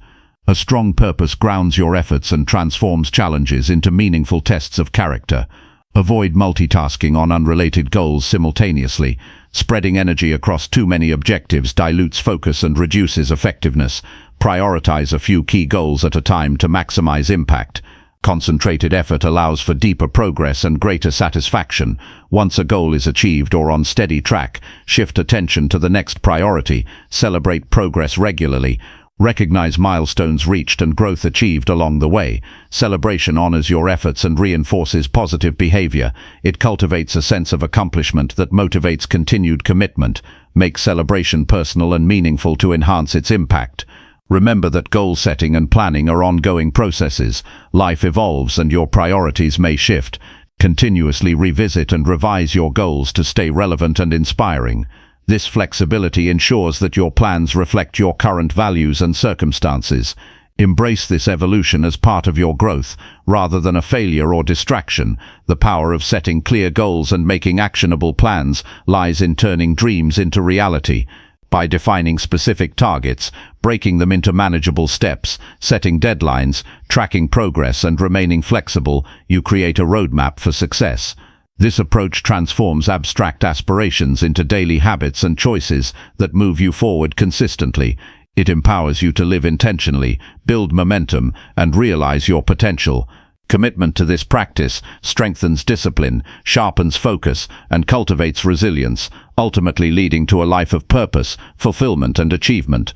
Speaker 1: A strong purpose grounds your efforts and transforms challenges into meaningful tests of character. Avoid multitasking on unrelated goals simultaneously. Spreading energy across too many objectives dilutes focus and reduces effectiveness. Prioritize a few key goals at a time to maximize impact. Concentrated effort allows for deeper progress and greater satisfaction. Once a goal is achieved or on steady track, shift attention to the next priority. Celebrate progress regularly. Recognize milestones reached and growth achieved along the way. Celebration honors your efforts and reinforces positive behavior. It cultivates a sense of accomplishment that motivates continued commitment. Make celebration personal and meaningful to enhance its impact. Remember that goal setting and planning are ongoing processes. Life evolves and your priorities may shift. Continuously revisit and revise your goals to stay relevant and inspiring. This flexibility ensures that your plans reflect your current values and circumstances. Embrace this evolution as part of your growth, rather than a failure or distraction. The power of setting clear goals and making actionable plans lies in turning dreams into reality. By defining specific targets, breaking them into manageable steps, setting deadlines, tracking progress, and remaining flexible, you create a roadmap for success. This approach transforms abstract aspirations into daily habits and choices that move you forward consistently. It empowers you to live intentionally, build momentum, and realize your potential. Commitment to this practice strengthens discipline, sharpens focus, and cultivates resilience, ultimately leading to a life of purpose, fulfillment, and achievement.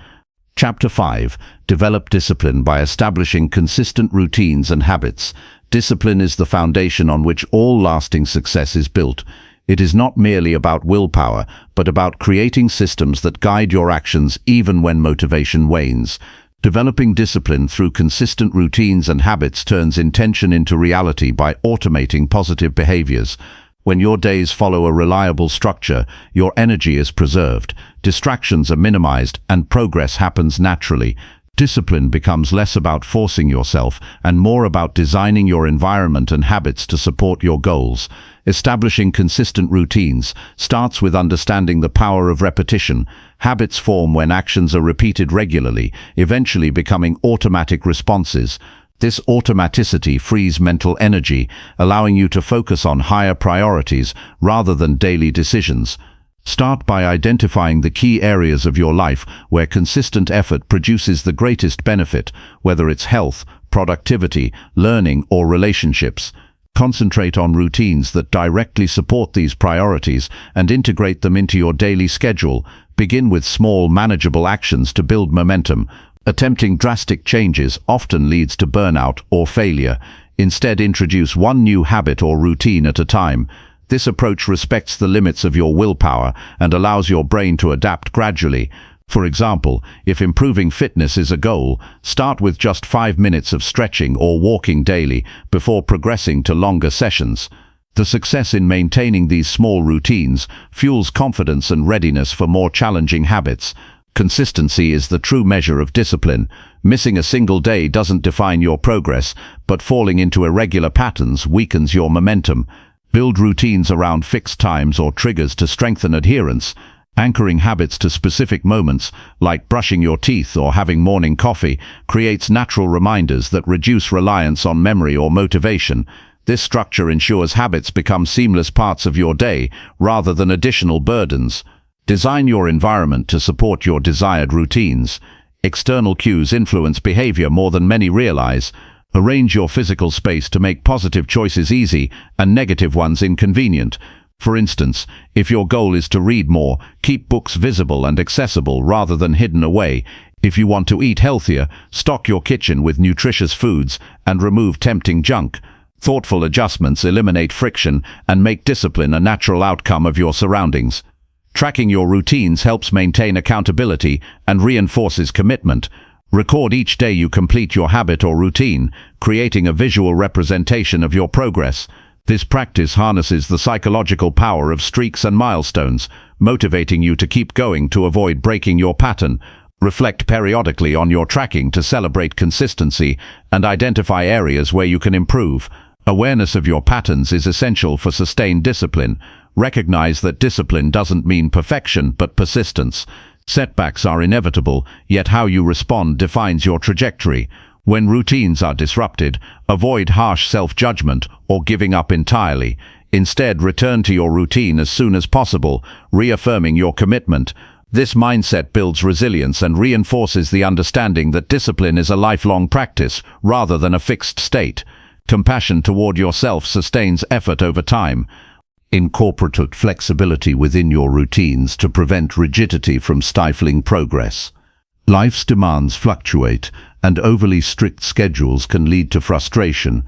Speaker 1: Chapter 5. Develop discipline by establishing consistent routines and habits. Discipline is the foundation on which all lasting success is built. It is not merely about willpower, but about creating systems that guide your actions even when motivation wanes. Developing discipline through consistent routines and habits turns intention into reality by automating positive behaviors. When your days follow a reliable structure, your energy is preserved, distractions are minimized, and progress happens naturally. Discipline becomes less about forcing yourself and more about designing your environment and habits to support your goals. Establishing consistent routines starts with understanding the power of repetition. Habits form when actions are repeated regularly, eventually becoming automatic responses. This automaticity frees mental energy, allowing you to focus on higher priorities rather than daily decisions. Start by identifying the key areas of your life where consistent effort produces the greatest benefit, whether it's health, productivity, learning, or relationships. Concentrate on routines that directly support these priorities and integrate them into your daily schedule. Begin with small, manageable actions to build momentum. Attempting drastic changes often leads to burnout or failure. Instead, introduce one new habit or routine at a time. This approach respects the limits of your willpower and allows your brain to adapt gradually. For example, if improving fitness is a goal, start with just 5 minutes of stretching or walking daily before progressing to longer sessions. The success in maintaining these small routines fuels confidence and readiness for more challenging habits. Consistency is the true measure of discipline. Missing a single day doesn't define your progress, but falling into irregular patterns weakens your momentum. Build routines around fixed times or triggers to strengthen adherence. Anchoring habits to specific moments, like brushing your teeth or having morning coffee, creates natural reminders that reduce reliance on memory or motivation. This structure ensures habits become seamless parts of your day rather than additional burdens. Design your environment to support your desired routines. External cues influence behavior more than many realize. Arrange your physical space to make positive choices easy and negative ones inconvenient. For instance, if your goal is to read more, keep books visible and accessible rather than hidden away. If you want to eat healthier, stock your kitchen with nutritious foods and remove tempting junk. Thoughtful adjustments eliminate friction and make discipline a natural outcome of your surroundings. Tracking your routines helps maintain accountability and reinforces commitment. Record each day you complete your habit or routine, creating a visual representation of your progress. This practice harnesses the psychological power of streaks and milestones, motivating you to keep going to avoid breaking your pattern. Reflect periodically on your tracking to celebrate consistency and identify areas where you can improve. Awareness of your patterns is essential for sustained discipline. Recognize that discipline doesn't mean perfection, but persistence. Setbacks are inevitable, yet how you respond defines your trajectory. When routines are disrupted, avoid harsh self-judgment or giving up entirely. Instead, return to your routine as soon as possible, reaffirming your commitment. This mindset builds resilience and reinforces the understanding that discipline is a lifelong practice rather than a fixed state. Compassion toward yourself sustains effort over time. Incorporate flexibility within your routines to prevent rigidity from stifling progress. Life's demands fluctuate, and overly strict schedules can lead to frustration.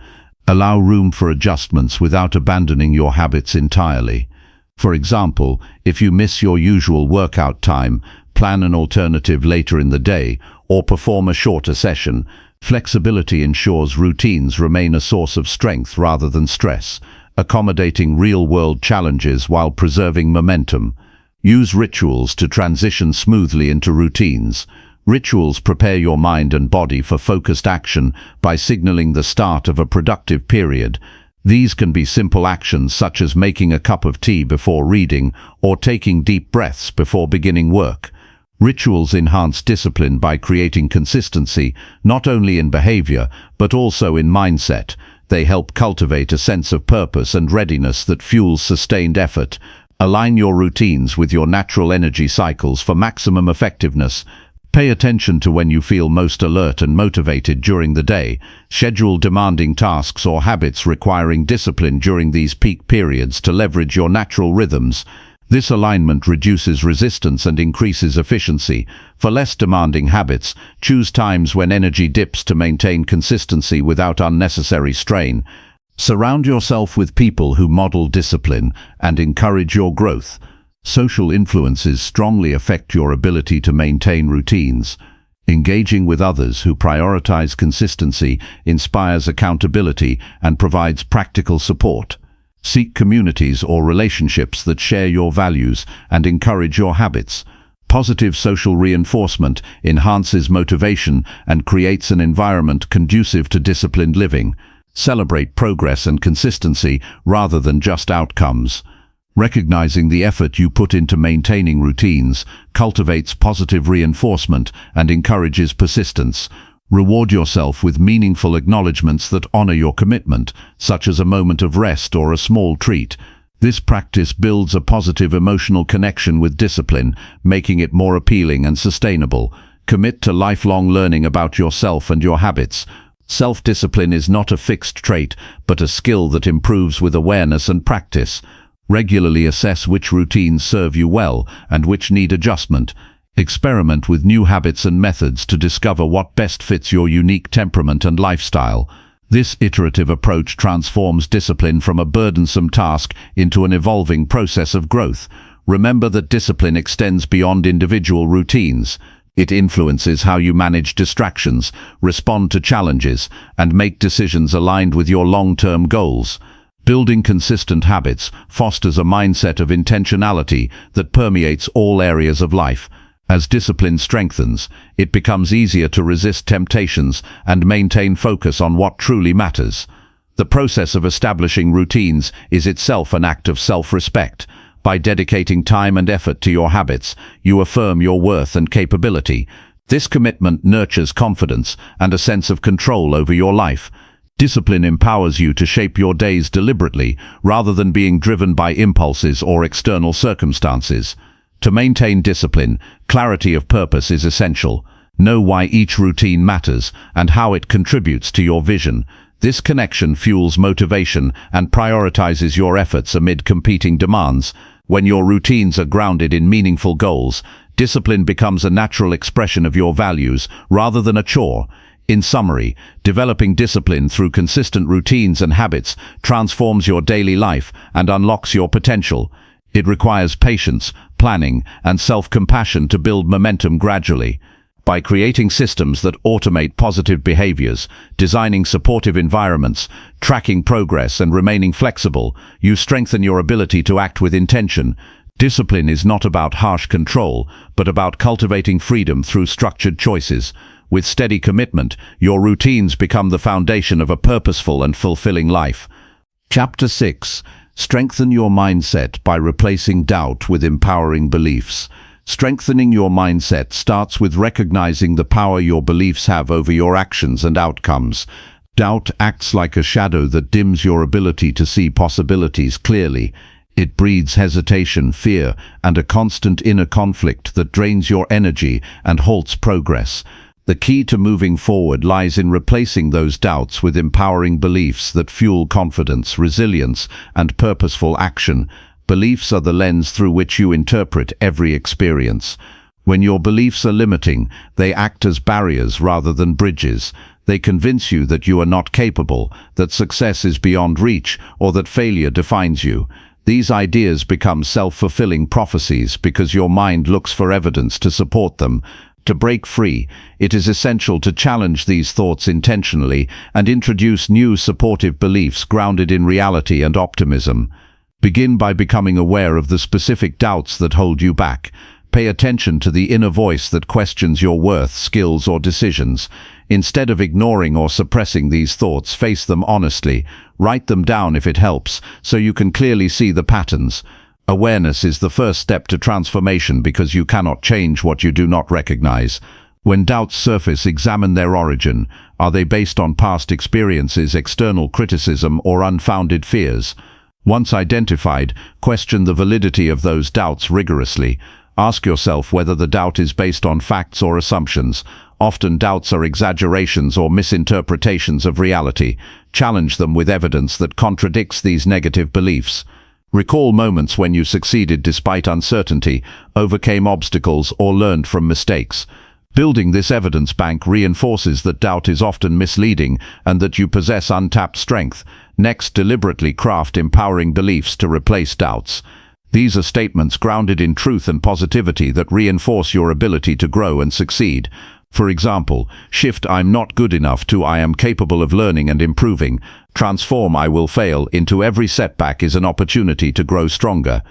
Speaker 1: Allow room for adjustments without abandoning your habits entirely. For example, if you miss your usual workout time, plan an alternative later in the day, or perform a shorter session. Flexibility ensures routines remain a source of strength rather than stress, accommodating real-world challenges while preserving momentum. Use rituals to transition smoothly into routines. Rituals prepare your mind and body for focused action by signaling the start of a productive period. These can be simple actions such as making a cup of tea before reading or taking deep breaths before beginning work. Rituals enhance discipline by creating consistency, not only in behavior, but also in mindset. They help cultivate a sense of purpose and readiness that fuels sustained effort. Align your routines with your natural energy cycles for maximum effectiveness. Pay attention to when you feel most alert and motivated during the day. Schedule demanding tasks or habits requiring discipline during these peak periods to leverage your natural rhythms. This alignment reduces resistance and increases efficiency. For less demanding habits, choose times when energy dips to maintain consistency without unnecessary strain. Surround yourself with people who model discipline and encourage your growth. Social influences strongly affect your ability to maintain routines. Engaging with others who prioritize consistency inspires accountability and provides practical support. Seek communities or relationships that share your values and encourage your habits. Positive social reinforcement enhances motivation and creates an environment conducive to disciplined living. Celebrate progress and consistency rather than just outcomes. Recognizing the effort you put into maintaining routines cultivates positive reinforcement and encourages persistence. Reward yourself with meaningful acknowledgements that honor your commitment, such as a moment of rest or a small treat. This practice builds a positive emotional connection with discipline, making it more appealing and sustainable. Commit to lifelong learning about yourself and your habits. Self-discipline is not a fixed trait, but a skill that improves with awareness and practice. Regularly assess which routines serve you well and which need adjustment. Experiment with new habits and methods to discover what best fits your unique temperament and lifestyle. This iterative approach transforms discipline from a burdensome task into an evolving process of growth. Remember that discipline extends beyond individual routines. It influences how you manage distractions, respond to challenges, and make decisions aligned with your long-term goals. Building consistent habits fosters a mindset of intentionality that permeates all areas of life. As discipline strengthens, it becomes easier to resist temptations and maintain focus on what truly matters. The process of establishing routines is itself an act of self-respect. By dedicating time and effort to your habits, you affirm your worth and capability. This commitment nurtures confidence and a sense of control over your life. Discipline empowers you to shape your days deliberately, rather than being driven by impulses or external circumstances. To maintain discipline, clarity of purpose is essential. Know why each routine matters and how it contributes to your vision. This connection fuels motivation and prioritizes your efforts amid competing demands. When your routines are grounded in meaningful goals, discipline becomes a natural expression of your values rather than a chore. In summary, developing discipline through consistent routines and habits transforms your daily life and unlocks your potential. It requires patience, planning, and self-compassion to build momentum gradually. By creating systems that automate positive behaviors, designing supportive environments, tracking progress, and remaining flexible, you strengthen your ability to act with intention. Discipline is not about harsh control, but about cultivating freedom through structured choices. With steady commitment, your routines become the foundation of a purposeful and fulfilling life. Chapter 6. Strengthen your mindset by replacing doubt with empowering beliefs. Strengthening your mindset starts with recognizing the power your beliefs have over your actions and outcomes. Doubt acts like a shadow that dims your ability to see possibilities clearly. It breeds hesitation, fear, and a constant inner conflict that drains your energy and halts progress. The key to moving forward lies in replacing those doubts with empowering beliefs that fuel confidence, resilience, and purposeful action. Beliefs are the lens through which you interpret every experience. When your beliefs are limiting, they act as barriers rather than bridges. They convince you that you are not capable, that success is beyond reach, or that failure defines you. These ideas become self-fulfilling prophecies because your mind looks for evidence to support them. To break free, it is essential to challenge these thoughts intentionally and introduce new supportive beliefs grounded in reality and optimism. Begin by becoming aware of the specific doubts that hold you back. Pay attention to the inner voice that questions your worth, skills, or decisions. Instead of ignoring or suppressing these thoughts, face them honestly. Write them down if it helps, so you can clearly see the patterns. Awareness is the first step to transformation because you cannot change what you do not recognize. When doubts surface, examine their origin. Are they based on past experiences, external criticism, or unfounded fears? Once identified, question the validity of those doubts rigorously. Ask yourself whether the doubt is based on facts or assumptions. Often doubts are exaggerations or misinterpretations of reality. Challenge them with evidence that contradicts these negative beliefs. Recall moments when you succeeded despite uncertainty, overcame obstacles, or learned from mistakes. Building this evidence bank reinforces that doubt is often misleading and that you possess untapped strength. Next, deliberately craft empowering beliefs to replace doubts. These are statements grounded in truth and positivity that reinforce your ability to grow and succeed. For example, shift "I'm not good enough" to "I am capable of learning and improving." Transform "I will fail" into "every setback is an opportunity to grow stronger."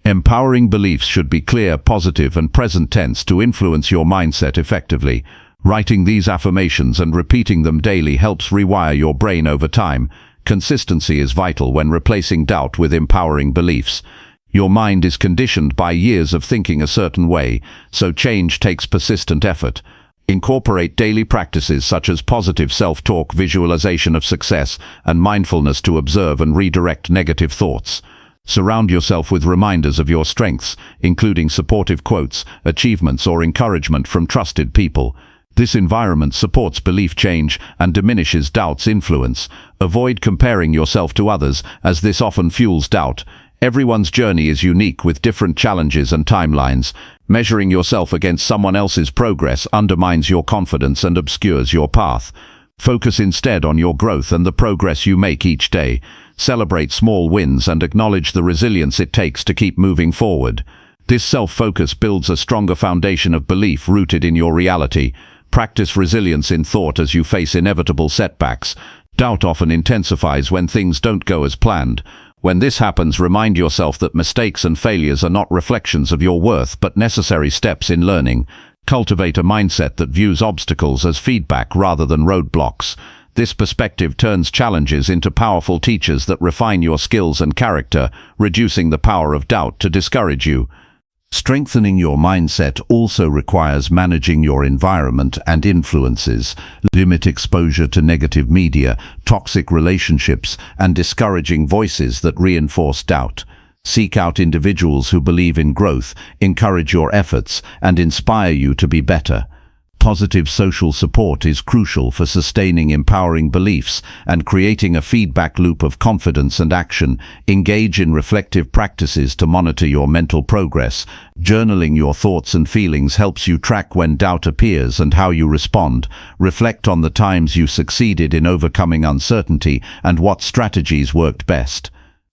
Speaker 1: Empowering beliefs should be clear, positive, and present tense to influence your mindset effectively. Writing these affirmations and repeating them daily helps rewire your brain over time. Consistency is vital when replacing doubt with empowering beliefs. Your mind is conditioned by years of thinking a certain way, so change takes persistent effort. Incorporate daily practices such as positive self-talk, visualization of success, and mindfulness to observe and redirect negative thoughts. Surround yourself with reminders of your strengths, including supportive quotes, achievements, or encouragement from trusted people. This environment supports belief change and diminishes doubt's influence. Avoid comparing yourself to others, as this often fuels doubt. Everyone's journey is unique with different challenges and timelines. Measuring yourself against someone else's progress undermines your confidence and obscures your path. Focus instead on your growth and the progress you make each day. Celebrate small wins and acknowledge the resilience it takes to keep moving forward. This self-focus builds a stronger foundation of belief rooted in your reality. Practice resilience in thought as you face inevitable setbacks. Doubt often intensifies when things don't go as planned. When this happens, remind yourself that mistakes and failures are not reflections of your worth but necessary steps in learning. Cultivate a mindset that views obstacles as feedback rather than roadblocks. This perspective turns challenges into powerful teachers that refine your skills and character, reducing the power of doubt to discourage you. Strengthening your mindset also requires managing your environment and influences. Limit exposure to negative media, toxic relationships, and discouraging voices that reinforce doubt. Seek out individuals who believe in growth, encourage your efforts, and inspire you to be better. Positive social support is crucial for sustaining empowering beliefs and creating a feedback loop of confidence and action. Engage in reflective practices to monitor your mental progress. Journaling your thoughts and feelings helps you track when doubt appears and how you respond. Reflect on the times you succeeded in overcoming uncertainty and what strategies worked best.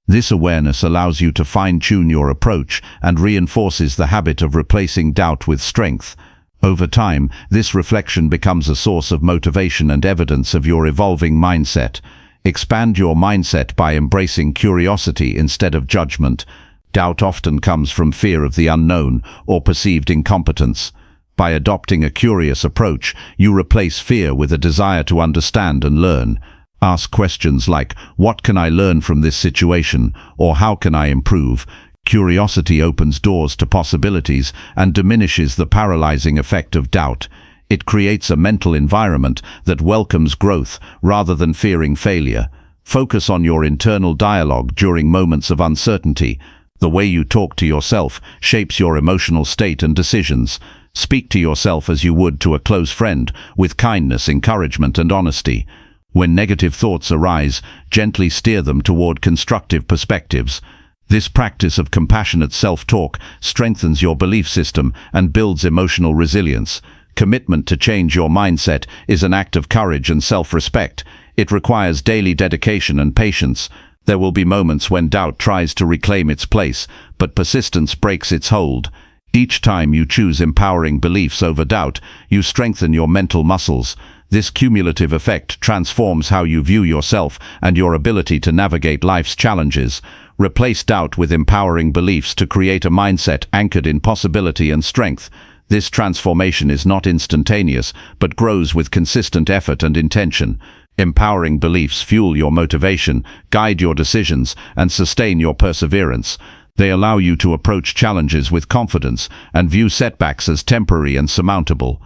Speaker 1: This awareness allows you to fine-tune your approach and reinforces the habit of replacing doubt with strength. Over time, this reflection becomes a source of motivation and evidence of your evolving mindset. Expand your mindset by embracing curiosity instead of judgment. Doubt often comes from fear of the unknown or perceived incompetence. By adopting a curious approach, you replace fear with a desire to understand and learn. Ask questions like, "What can I learn from this situation?" or "How can I improve?" Curiosity opens doors to possibilities and diminishes the paralyzing effect of doubt. It creates a mental environment that welcomes growth rather than fearing failure. Focus on your internal dialogue during moments of uncertainty. The way you talk to yourself shapes your emotional state and decisions. Speak to yourself as you would to a close friend, with kindness, encouragement, and honesty. When negative thoughts arise, gently steer them toward constructive perspectives. This practice of compassionate self-talk strengthens your belief system and builds emotional resilience. Commitment to change your mindset is an act of courage and self-respect. It requires daily dedication and patience. There will be moments when doubt tries to reclaim its place, but persistence breaks its hold. Each time you choose empowering beliefs over doubt, you strengthen your mental muscles. This cumulative effect transforms how you view yourself and your ability to navigate life's challenges. Replace doubt with empowering beliefs to create a mindset anchored in possibility and strength. This transformation is not instantaneous, but grows with consistent effort and intention. Empowering beliefs fuel your motivation, guide your decisions, and sustain your perseverance. They allow you to approach challenges with confidence and view setbacks as temporary and surmountable.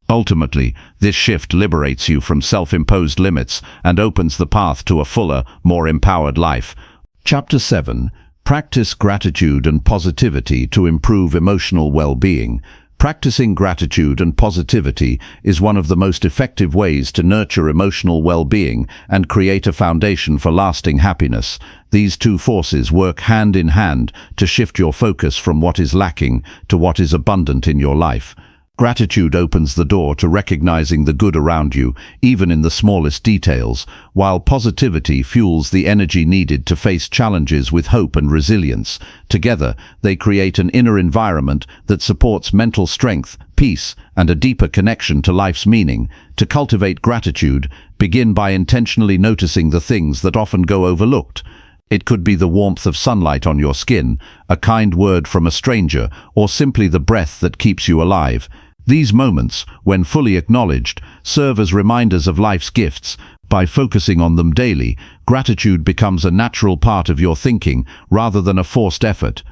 Speaker 1: Ultimately, this shift liberates you from self-imposed limits and opens the path to a fuller, more empowered life. Chapter 7. Practice gratitude and positivity to improve emotional well-being. Practicing gratitude and positivity is one of the most effective ways to nurture emotional well-being and create a foundation for lasting happiness. These two forces work hand in hand to shift your focus from what is lacking to what is abundant in your life. Gratitude opens the door to recognizing the good around you, even in the smallest details, while positivity fuels the energy needed to face challenges with hope and resilience. Together, they create an inner environment that supports mental strength, peace, and a deeper connection to life's meaning. To cultivate gratitude, begin by intentionally noticing the things that often go overlooked. It could be the warmth of sunlight on your skin, a kind word from a stranger, or simply the breath that keeps you alive. These moments, when fully acknowledged, serve as reminders of life's gifts. By focusing on them daily, gratitude becomes a natural part of your thinking rather than a forced effort.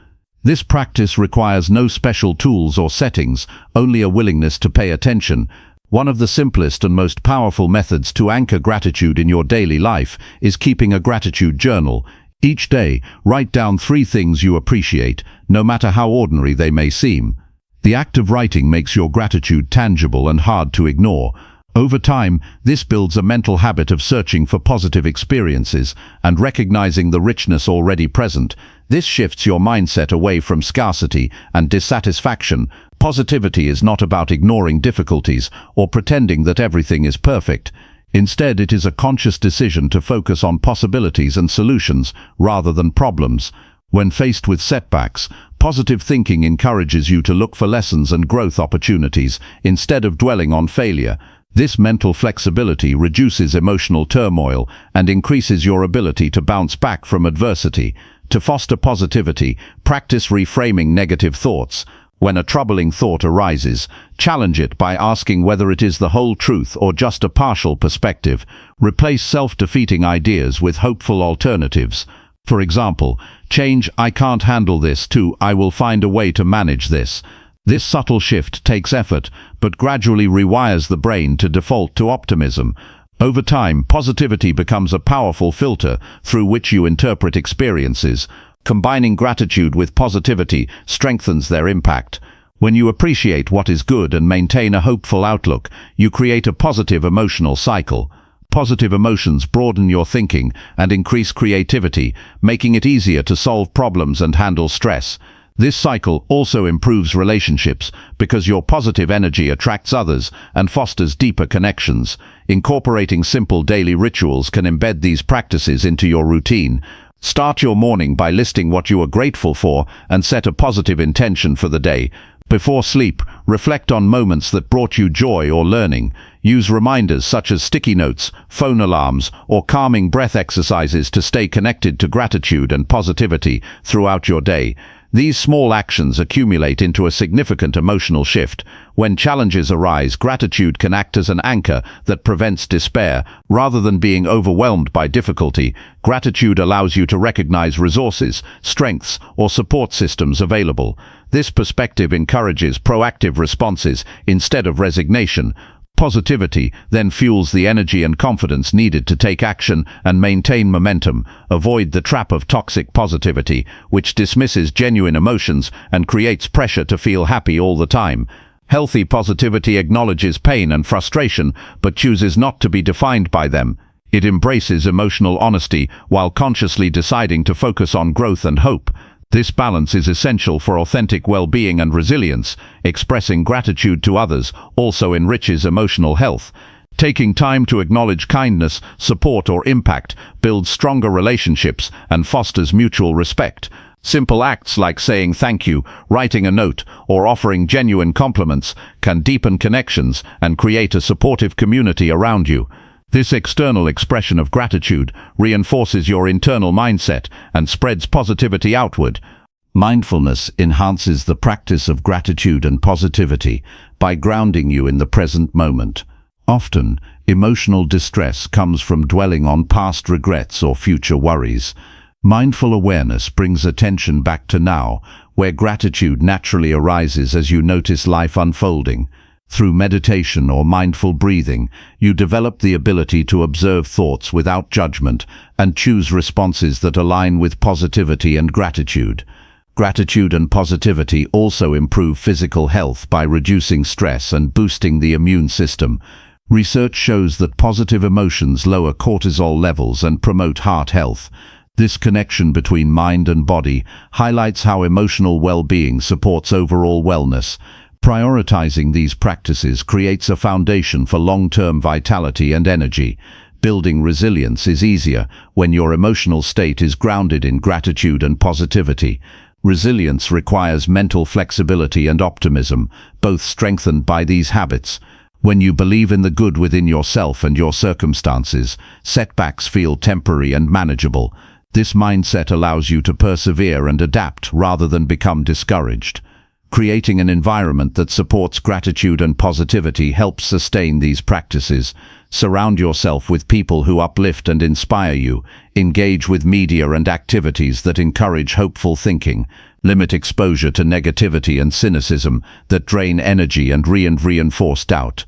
Speaker 1: This practice requires no special tools or settings, only a willingness to pay attention. One of the simplest and most powerful methods to anchor gratitude in your daily life is keeping a gratitude journal. Each day, write down 3 things you appreciate, no matter how ordinary they may seem. The act of writing makes your gratitude tangible and hard to ignore. Over time, this builds a mental habit of searching for positive experiences and recognizing the richness already present. This shifts your mindset away from scarcity and dissatisfaction. Positivity is not about ignoring difficulties or pretending that everything is perfect. Instead, it is a conscious decision to focus on possibilities and solutions rather than problems. When faced with setbacks, positive thinking encourages you to look for lessons and growth opportunities instead of dwelling on failure. This mental flexibility reduces emotional turmoil and increases your ability to bounce back from adversity. To foster positivity, practice reframing negative thoughts. When a troubling thought arises, challenge it by asking whether it is the whole truth or just a partial perspective. Replace self-defeating ideas with hopeful alternatives. For example, change "I can't handle this" to "I will find a way to manage this." This subtle shift takes effort, but gradually rewires the brain to default to optimism. Over time, positivity becomes a powerful filter through which you interpret experiences. Combining gratitude with positivity strengthens their impact. When you appreciate what is good and maintain a hopeful outlook, you create a positive emotional cycle. Positive emotions broaden your thinking and increase creativity, making it easier to solve problems and handle stress. This cycle also improves relationships because your positive energy attracts others and fosters deeper connections. Incorporating simple daily rituals can embed these practices into your routine. Start your morning by listing what you are grateful for and set a positive intention for the day. Before sleep, reflect on moments that brought you joy or learning. Use reminders such as sticky notes, phone alarms, or calming breath exercises to stay connected to gratitude and positivity throughout your day. These small actions accumulate into a significant emotional shift. When challenges arise, gratitude can act as an anchor that prevents despair. Rather than being overwhelmed by difficulty, gratitude allows you to recognize resources, strengths, or support systems available. This perspective encourages proactive responses instead of resignation. Positivity then fuels the energy and confidence needed to take action and maintain momentum. Avoid the trap of toxic positivity, which dismisses genuine emotions and creates pressure to feel happy all the time. Healthy positivity acknowledges pain and frustration, but chooses not to be defined by them. It embraces emotional honesty while consciously deciding to focus on growth and hope. This balance is essential for authentic well-being and resilience. Expressing gratitude to others also enriches emotional health. Taking time to acknowledge kindness, support, or impact builds stronger relationships and fosters mutual respect. Simple acts like saying thank you, writing a note, or offering genuine compliments can deepen connections and create a supportive community around you. This external expression of gratitude reinforces your internal mindset and spreads positivity outward. Mindfulness enhances the practice of gratitude and positivity by grounding you in the present moment. Often, emotional distress comes from dwelling on past regrets or future worries. Mindful awareness brings attention back to now, where gratitude naturally arises as you notice life unfolding. Through meditation or mindful breathing, you develop the ability to observe thoughts without judgment and choose responses that align with positivity and gratitude. Gratitude and positivity also improve physical health by reducing stress and boosting the immune system. Research shows that positive emotions lower cortisol levels and promote heart health. This connection between mind and body highlights how emotional well-being supports overall wellness. Prioritizing these practices creates a foundation for long-term vitality and energy. Building resilience is easier when your emotional state is grounded in gratitude and positivity. Resilience requires mental flexibility and optimism, both strengthened by these habits. When you believe in the good within yourself and your circumstances, setbacks feel temporary and manageable. This mindset allows you to persevere and adapt rather than become discouraged. Creating an environment that supports gratitude and positivity helps sustain these practices. Surround yourself with people who uplift and inspire you. Engage with media and activities that encourage hopeful thinking. Limit exposure to negativity and cynicism that drain energy and reinforce doubt.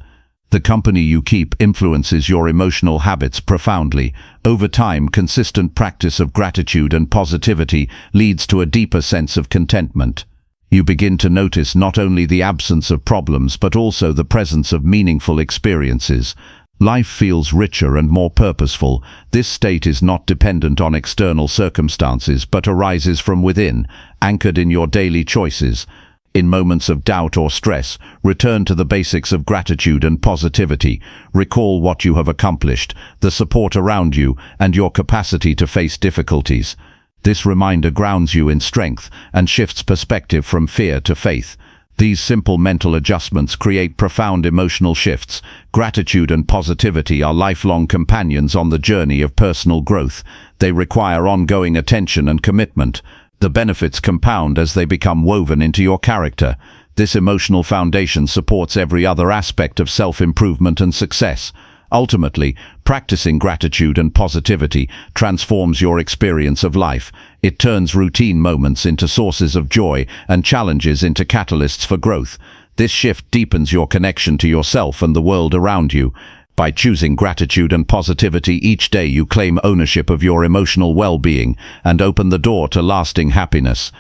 Speaker 1: The company you keep influences your emotional habits profoundly. Over time, consistent practice of gratitude and positivity leads to a deeper sense of contentment. You begin to notice not only the absence of problems but also the presence of meaningful experiences. Life feels richer and more purposeful. This state is not dependent on external circumstances but arises from within, anchored in your daily choices. In moments of doubt or stress, return to the basics of gratitude and positivity. Recall what you have accomplished, the support around you, and your capacity to face difficulties. This reminder grounds you in strength and shifts perspective from fear to faith. These simple mental adjustments create profound emotional shifts. Gratitude and positivity are lifelong companions on the journey of personal growth. They require ongoing attention and commitment. The benefits compound as they become woven into your character. This emotional foundation supports every other aspect of self-improvement and success. Ultimately, practicing gratitude and positivity transforms your experience of life. It turns routine moments into sources of joy and challenges into catalysts for growth. This shift deepens your connection to yourself and the world around you. By choosing gratitude and positivity each day, you claim ownership of your emotional well-being and open the door to lasting happiness.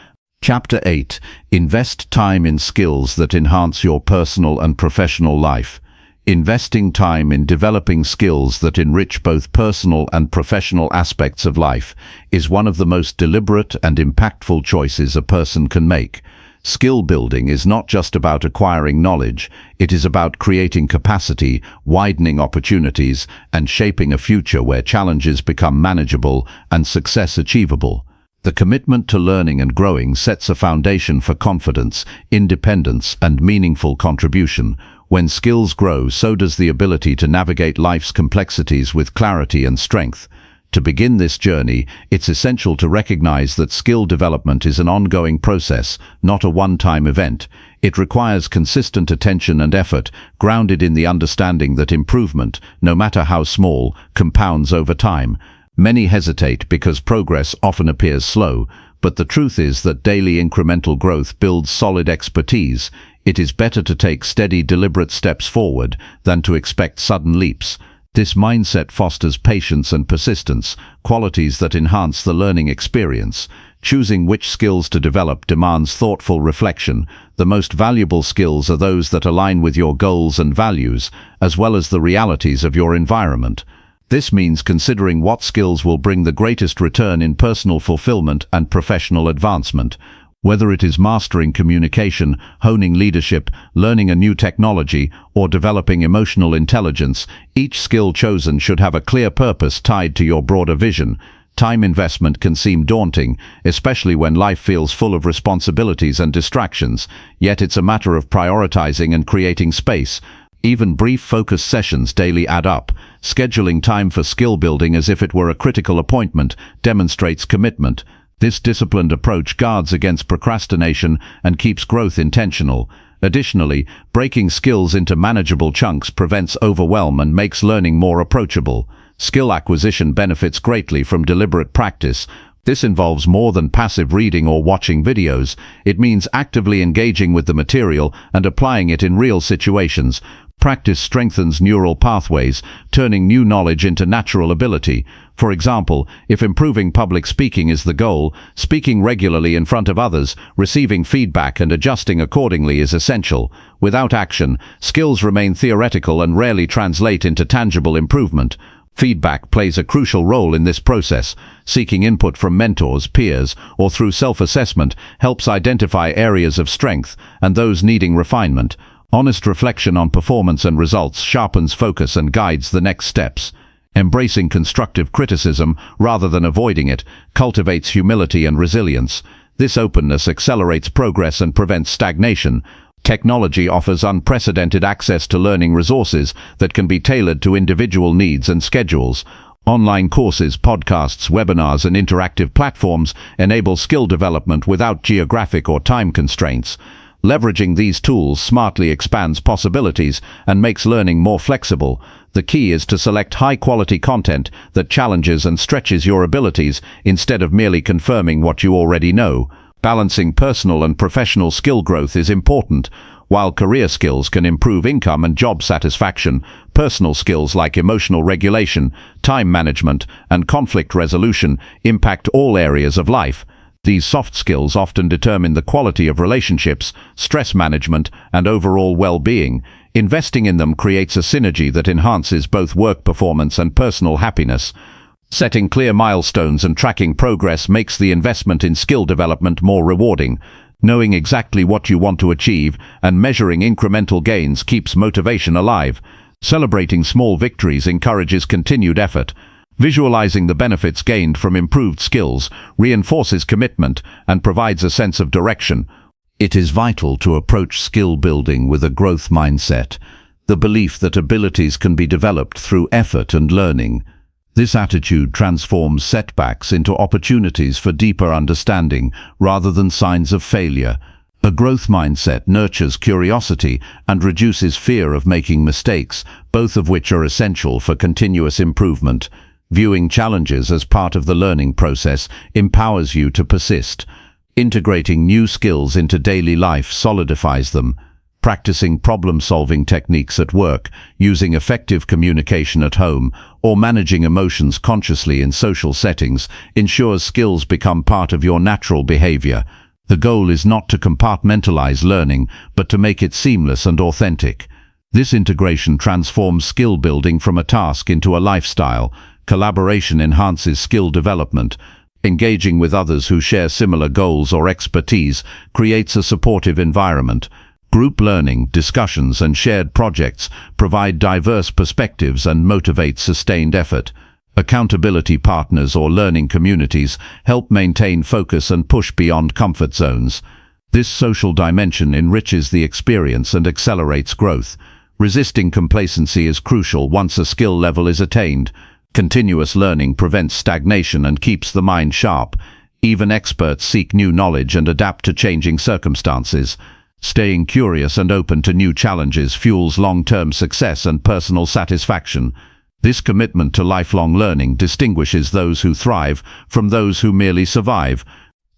Speaker 1: Chapter 8. Invest time in skills that enhance your personal and professional life. Investing time in developing skills that enrich both personal and professional aspects of life is one of the most deliberate and impactful choices a person can make. Skill building is not just about acquiring knowledge, it is about creating capacity, widening opportunities, and shaping a future where challenges become manageable and success achievable. The commitment to learning and growing sets a foundation for confidence, independence, and meaningful contribution. When skills grow, so does the ability to navigate life's complexities with clarity and strength. To begin this journey, it's essential to recognize that skill development is an ongoing process, not a one-time event. It requires consistent attention and effort, grounded in the understanding that improvement, no matter how small, compounds over time. Many hesitate because progress often appears slow, but the truth is that daily incremental growth builds solid expertise. It is better to take steady, deliberate steps forward than to expect sudden leaps. This mindset fosters patience and persistence, qualities that enhance the learning experience. Choosing which skills to develop demands thoughtful reflection. The most valuable skills are those that align with your goals and values, as well as the realities of your environment. This means considering what skills will bring the greatest return in personal fulfillment and professional advancement. Whether it is mastering communication, honing leadership, learning a new technology, or developing emotional intelligence, each skill chosen should have a clear purpose tied to your broader vision. Time investment can seem daunting, especially when life feels full of responsibilities and distractions, yet it's a matter of prioritizing and creating space. Even brief focused sessions daily add up. Scheduling time for skill building as if it were a critical appointment demonstrates commitment. This disciplined approach guards against procrastination and keeps growth intentional. Additionally, breaking skills into manageable chunks prevents overwhelm and makes learning more approachable. Skill acquisition benefits greatly from deliberate practice. This involves more than passive reading or watching videos. It means actively engaging with the material and applying it in real situations. Practice strengthens neural pathways, turning new knowledge into natural ability. For example, if improving public speaking is the goal, speaking regularly in front of others, receiving feedback and adjusting accordingly is essential. Without action, skills remain theoretical and rarely translate into tangible improvement. Feedback plays a crucial role in this process. Seeking input from mentors, peers, or through self-assessment helps identify areas of strength and those needing refinement. Honest reflection on performance and results sharpens focus and guides the next steps. Embracing constructive criticism, rather than avoiding it, cultivates humility and resilience. This openness accelerates progress and prevents stagnation. Technology offers unprecedented access to learning resources that can be tailored to individual needs and schedules. Online courses, podcasts, webinars, and interactive platforms enable skill development without geographic or time constraints. Leveraging these tools smartly expands possibilities and makes learning more flexible. The key is to select high-quality content that challenges and stretches your abilities instead of merely confirming what you already know. Balancing personal and professional skill growth is important. While career skills can improve income and job satisfaction, personal skills like emotional regulation, time management, and conflict resolution impact all areas of life. These soft skills often determine the quality of relationships, stress management, and overall well-being. Investing in them creates a synergy that enhances both work performance and personal happiness. Setting clear milestones and tracking progress makes the investment in skill development more rewarding. Knowing exactly what you want to achieve and measuring incremental gains keeps motivation alive. Celebrating small victories encourages continued effort. Visualizing the benefits gained from improved skills reinforces commitment and provides a sense of direction. It is vital to approach skill building with a growth mindset, the belief that abilities can be developed through effort and learning. This attitude transforms setbacks into opportunities for deeper understanding rather than signs of failure. A growth mindset nurtures curiosity and reduces fear of making mistakes, both of which are essential for continuous improvement. Viewing challenges as part of the learning process empowers you to persist. Integrating new skills into daily life solidifies them. Practicing problem-solving techniques at work, using effective communication at home, or managing emotions consciously in social settings ensures skills become part of your natural behavior. The goal is not to compartmentalize learning, but to make it seamless and authentic. This integration transforms skill building from a task into a lifestyle. Collaboration enhances skill development. Engaging with others who share similar goals or expertise creates a supportive environment. Group learning, discussions, and shared projects provide diverse perspectives and motivate sustained effort. Accountability partners or learning communities help maintain focus and push beyond comfort zones. This social dimension enriches the experience and accelerates growth. Resisting complacency is crucial once a skill level is attained. Continuous learning prevents stagnation and keeps the mind sharp. Even experts seek new knowledge and adapt to changing circumstances. Staying curious and open to new challenges fuels long-term success and personal satisfaction. This commitment to lifelong learning distinguishes those who thrive from those who merely survive.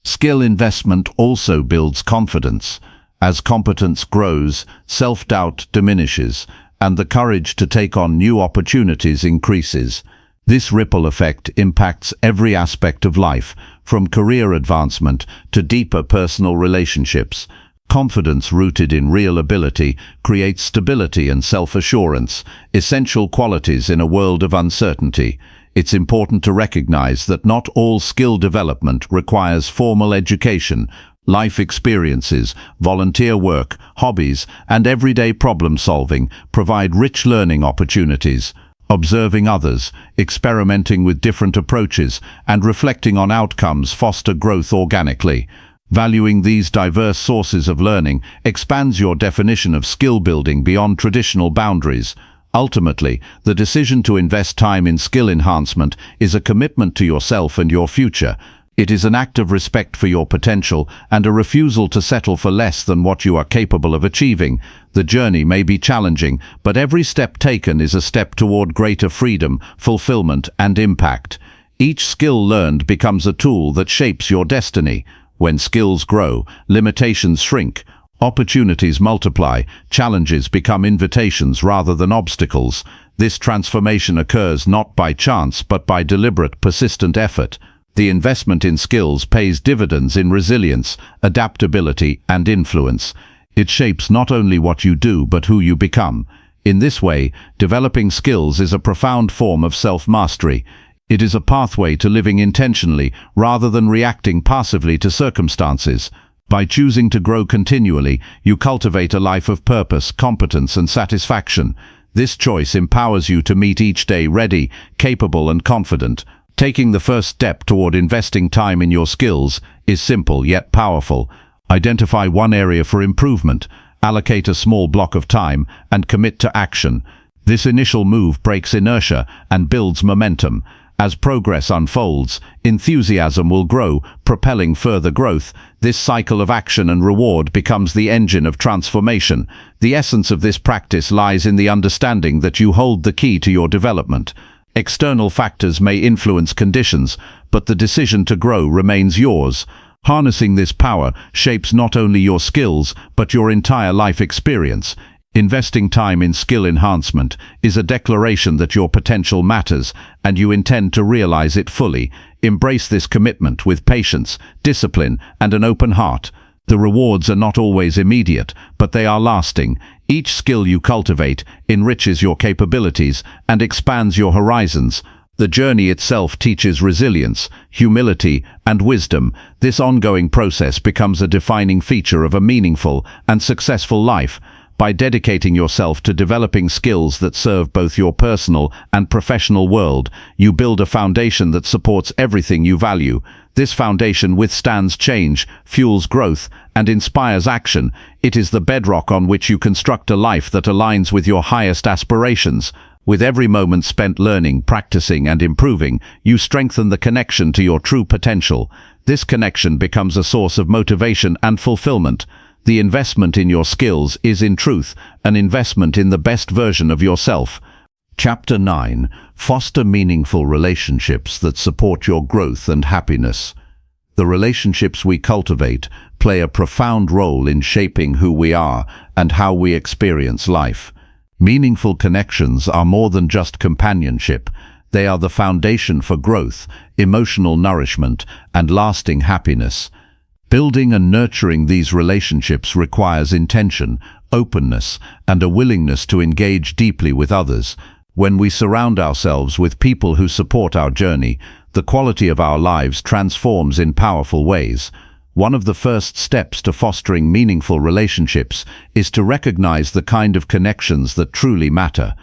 Speaker 1: Skill investment also builds confidence. As competence grows, self-doubt diminishes, and the courage to take on new opportunities increases. This ripple effect impacts every aspect of life, from career advancement to deeper personal relationships. Confidence rooted in real ability creates stability and self-assurance, essential qualities in a world of uncertainty. It's important to recognize that not all skill development requires formal education. Life experiences, volunteer work, hobbies, and everyday problem-solving provide rich learning opportunities. Observing others, experimenting with different approaches, and reflecting on outcomes foster growth organically. Valuing these diverse sources of learning expands your definition of skill building beyond traditional boundaries. Ultimately, the decision to invest time in skill enhancement is a commitment to yourself and your future. It is an act of respect for your potential and a refusal to settle for less than what you are capable of achieving. The journey may be challenging, but every step taken is a step toward greater freedom, fulfillment, and impact. Each skill learned becomes a tool that shapes your destiny. When skills grow, limitations shrink, opportunities multiply, challenges become invitations rather than obstacles. This transformation occurs not by chance but by deliberate, persistent effort. The investment in skills pays dividends in resilience, adaptability, and influence. It shapes not only what you do but who you become. In this way, developing skills is a profound form of self-mastery. It is a pathway to living intentionally rather than reacting passively to circumstances. By choosing to grow continually, you cultivate a life of purpose, competence, and satisfaction. This choice empowers you to meet each day ready, capable, and confident. Taking the first step toward investing time in your skills is simple yet powerful. Identify one area for improvement, allocate a small block of time, and commit to action. This initial move breaks inertia and builds momentum. As progress unfolds, enthusiasm will grow, propelling further growth. This cycle of action and reward becomes the engine of transformation. The essence of this practice lies in the understanding that you hold the key to your development. External factors may influence conditions, but the decision to grow remains yours. Harnessing this power shapes not only your skills, but your entire life experience. Investing time in skill enhancement is a declaration that your potential matters and you intend to realize it fully. Embrace this commitment with patience, discipline, and an open heart. The rewards are not always immediate, but they are lasting. Each skill you cultivate enriches your capabilities and expands your horizons. The journey itself teaches resilience, humility, and wisdom. This ongoing process becomes a defining feature of a meaningful and successful life. By dedicating yourself to developing skills that serve both your personal and professional world, you build a foundation that supports everything you value. This foundation withstands change, fuels growth, and inspires action. It is the bedrock on which you construct a life that aligns with your highest aspirations. With every moment spent learning, practicing, and improving, you strengthen the connection to your true potential. This connection becomes a source of motivation and fulfillment. The investment in your skills is, in truth, an investment in the best version of yourself. Chapter 9. Foster meaningful relationships that support your growth and happiness. The relationships we cultivate play a profound role in shaping who we are and how we experience life. Meaningful connections are more than just companionship. They are the foundation for growth, emotional nourishment, and lasting happiness. Building and nurturing these relationships requires intention, openness, and a willingness to engage deeply with others. When we surround ourselves with people who support our journey, the quality of our lives transforms in powerful ways. One of the first steps to fostering meaningful relationships is to recognize the kind of connections that truly matter.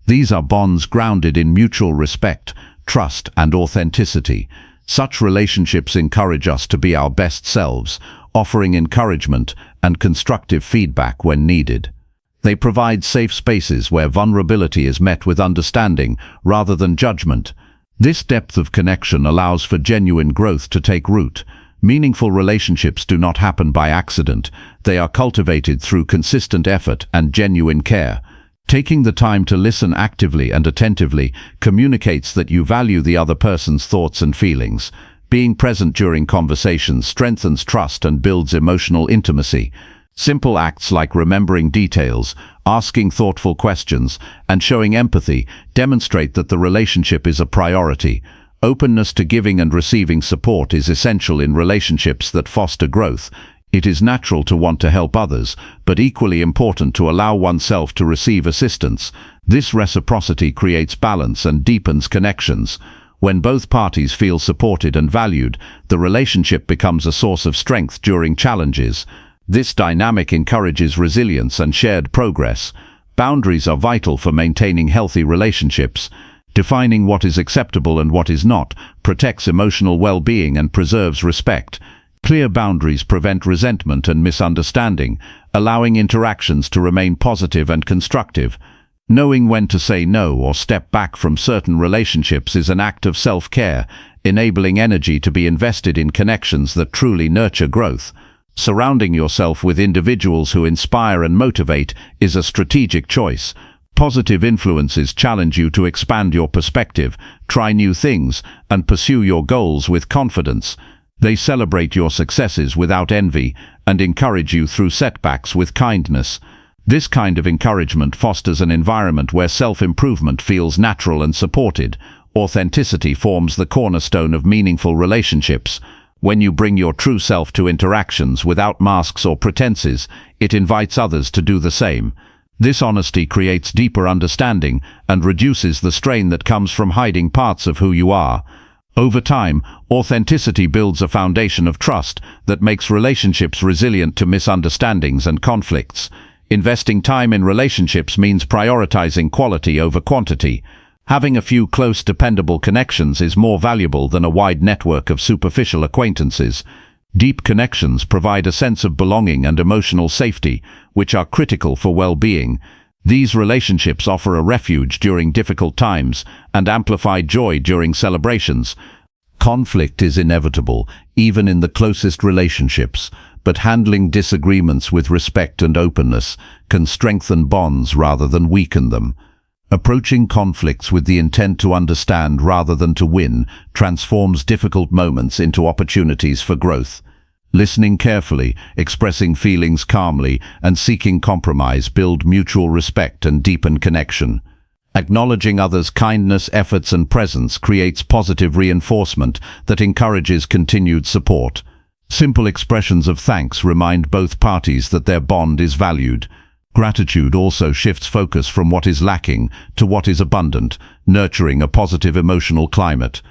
Speaker 1: These are bonds grounded in mutual respect, trust, and authenticity. Such relationships encourage us to be our best selves, offering encouragement and constructive feedback when needed. They provide safe spaces where vulnerability is met with understanding rather than judgment. This depth of connection allows for genuine growth to take root. Meaningful relationships do not happen by accident. They are cultivated through consistent effort and genuine care. Taking the time to listen actively and attentively communicates that you value the other person's thoughts and feelings. Being present during conversations strengthens trust and builds emotional intimacy. Simple acts like remembering details, asking thoughtful questions, and showing empathy demonstrate that the relationship is a priority. Openness to giving and receiving support is essential in relationships that foster growth. It is natural to want to help others, but equally important to allow oneself to receive assistance. This reciprocity creates balance and deepens connections. When both parties feel supported and valued, the relationship becomes a source of strength during challenges. This dynamic encourages resilience and shared progress. Boundaries are vital for maintaining healthy relationships. Defining what is acceptable and what is not protects emotional well-being and preserves respect. Clear boundaries prevent resentment and misunderstanding, allowing interactions to remain positive and constructive. Knowing when to say no or step back from certain relationships is an act of self-care, enabling energy to be invested in connections that truly nurture growth. Surrounding yourself with individuals who inspire and motivate is a strategic choice. Positive influences challenge you to expand your perspective, try new things, and pursue your goals with confidence. They celebrate your successes without envy and encourage you through setbacks with kindness. This kind of encouragement fosters an environment where self-improvement feels natural and supported. Authenticity forms the cornerstone of meaningful relationships. When you bring your true self to interactions without masks or pretenses, it invites others to do the same. This honesty creates deeper understanding and reduces the strain that comes from hiding parts of who you are. Over time, authenticity builds a foundation of trust that makes relationships resilient to misunderstandings and conflicts. Investing time in relationships means prioritizing quality over quantity. Having a few close, dependable connections is more valuable than a wide network of superficial acquaintances. Deep connections provide a sense of belonging and emotional safety, which are critical for well-being. These relationships offer a refuge during difficult times and amplify joy during celebrations. Conflict is inevitable, even in the closest relationships, but handling disagreements with respect and openness can strengthen bonds rather than weaken them. Approaching conflicts with the intent to understand rather than to win transforms difficult moments into opportunities for growth. Listening carefully, expressing feelings calmly, and seeking compromise build mutual respect and deepen connection. Acknowledging others' kindness, efforts, and presence creates positive reinforcement that encourages continued support. Simple expressions of thanks remind both parties that their bond is valued. Gratitude also shifts focus from what is lacking to what is abundant, nurturing a positive emotional climate.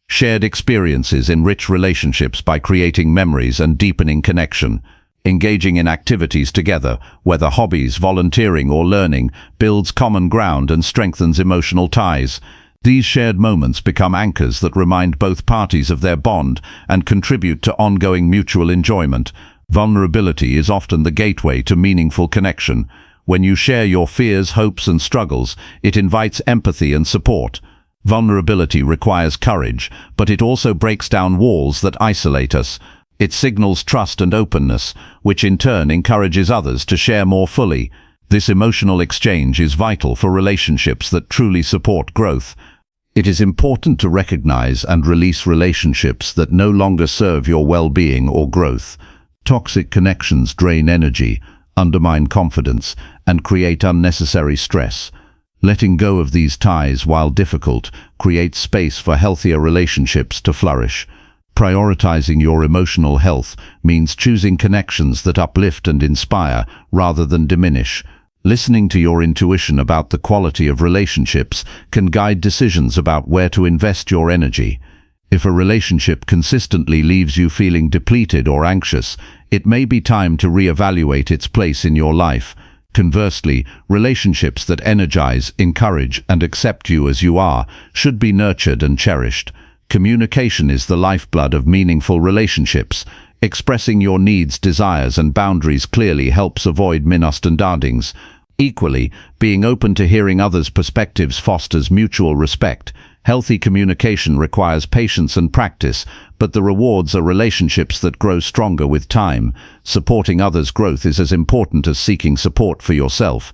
Speaker 1: Shared experiences enrich relationships by creating memories and deepening connection. Engaging in activities together, whether hobbies, volunteering, or learning, builds common ground and strengthens emotional ties. These shared moments become anchors that remind both parties of their bond and contribute to ongoing mutual enjoyment. Vulnerability is often the gateway to meaningful connection. When you share your fears, hopes, and struggles, it invites empathy and support. Vulnerability requires courage, but it also breaks down walls that isolate us. It signals trust and openness, which in turn encourages others to share more fully. This emotional exchange is vital for relationships that truly support growth. It is important to recognize and release relationships that no longer serve your well-being or growth. Toxic connections drain energy, undermine confidence, and create unnecessary stress. Letting go of these ties, while difficult, creates space for healthier relationships to flourish. Prioritizing your emotional health means choosing connections that uplift and inspire rather than diminish. Listening to your intuition about the quality of relationships can guide decisions about where to invest your energy. If a relationship consistently leaves you feeling depleted or anxious, it may be time to reevaluate its place in your life. Conversely, relationships that energize, encourage, and accept you as you are should be nurtured and cherished. Communication is the lifeblood of meaningful relationships. Expressing your needs, desires, and boundaries clearly helps avoid misunderstandings. Equally, being open to hearing others' perspectives fosters mutual respect. Healthy communication requires patience and practice, but the rewards are relationships that grow stronger with time. Supporting others' growth is as important as seeking support for yourself.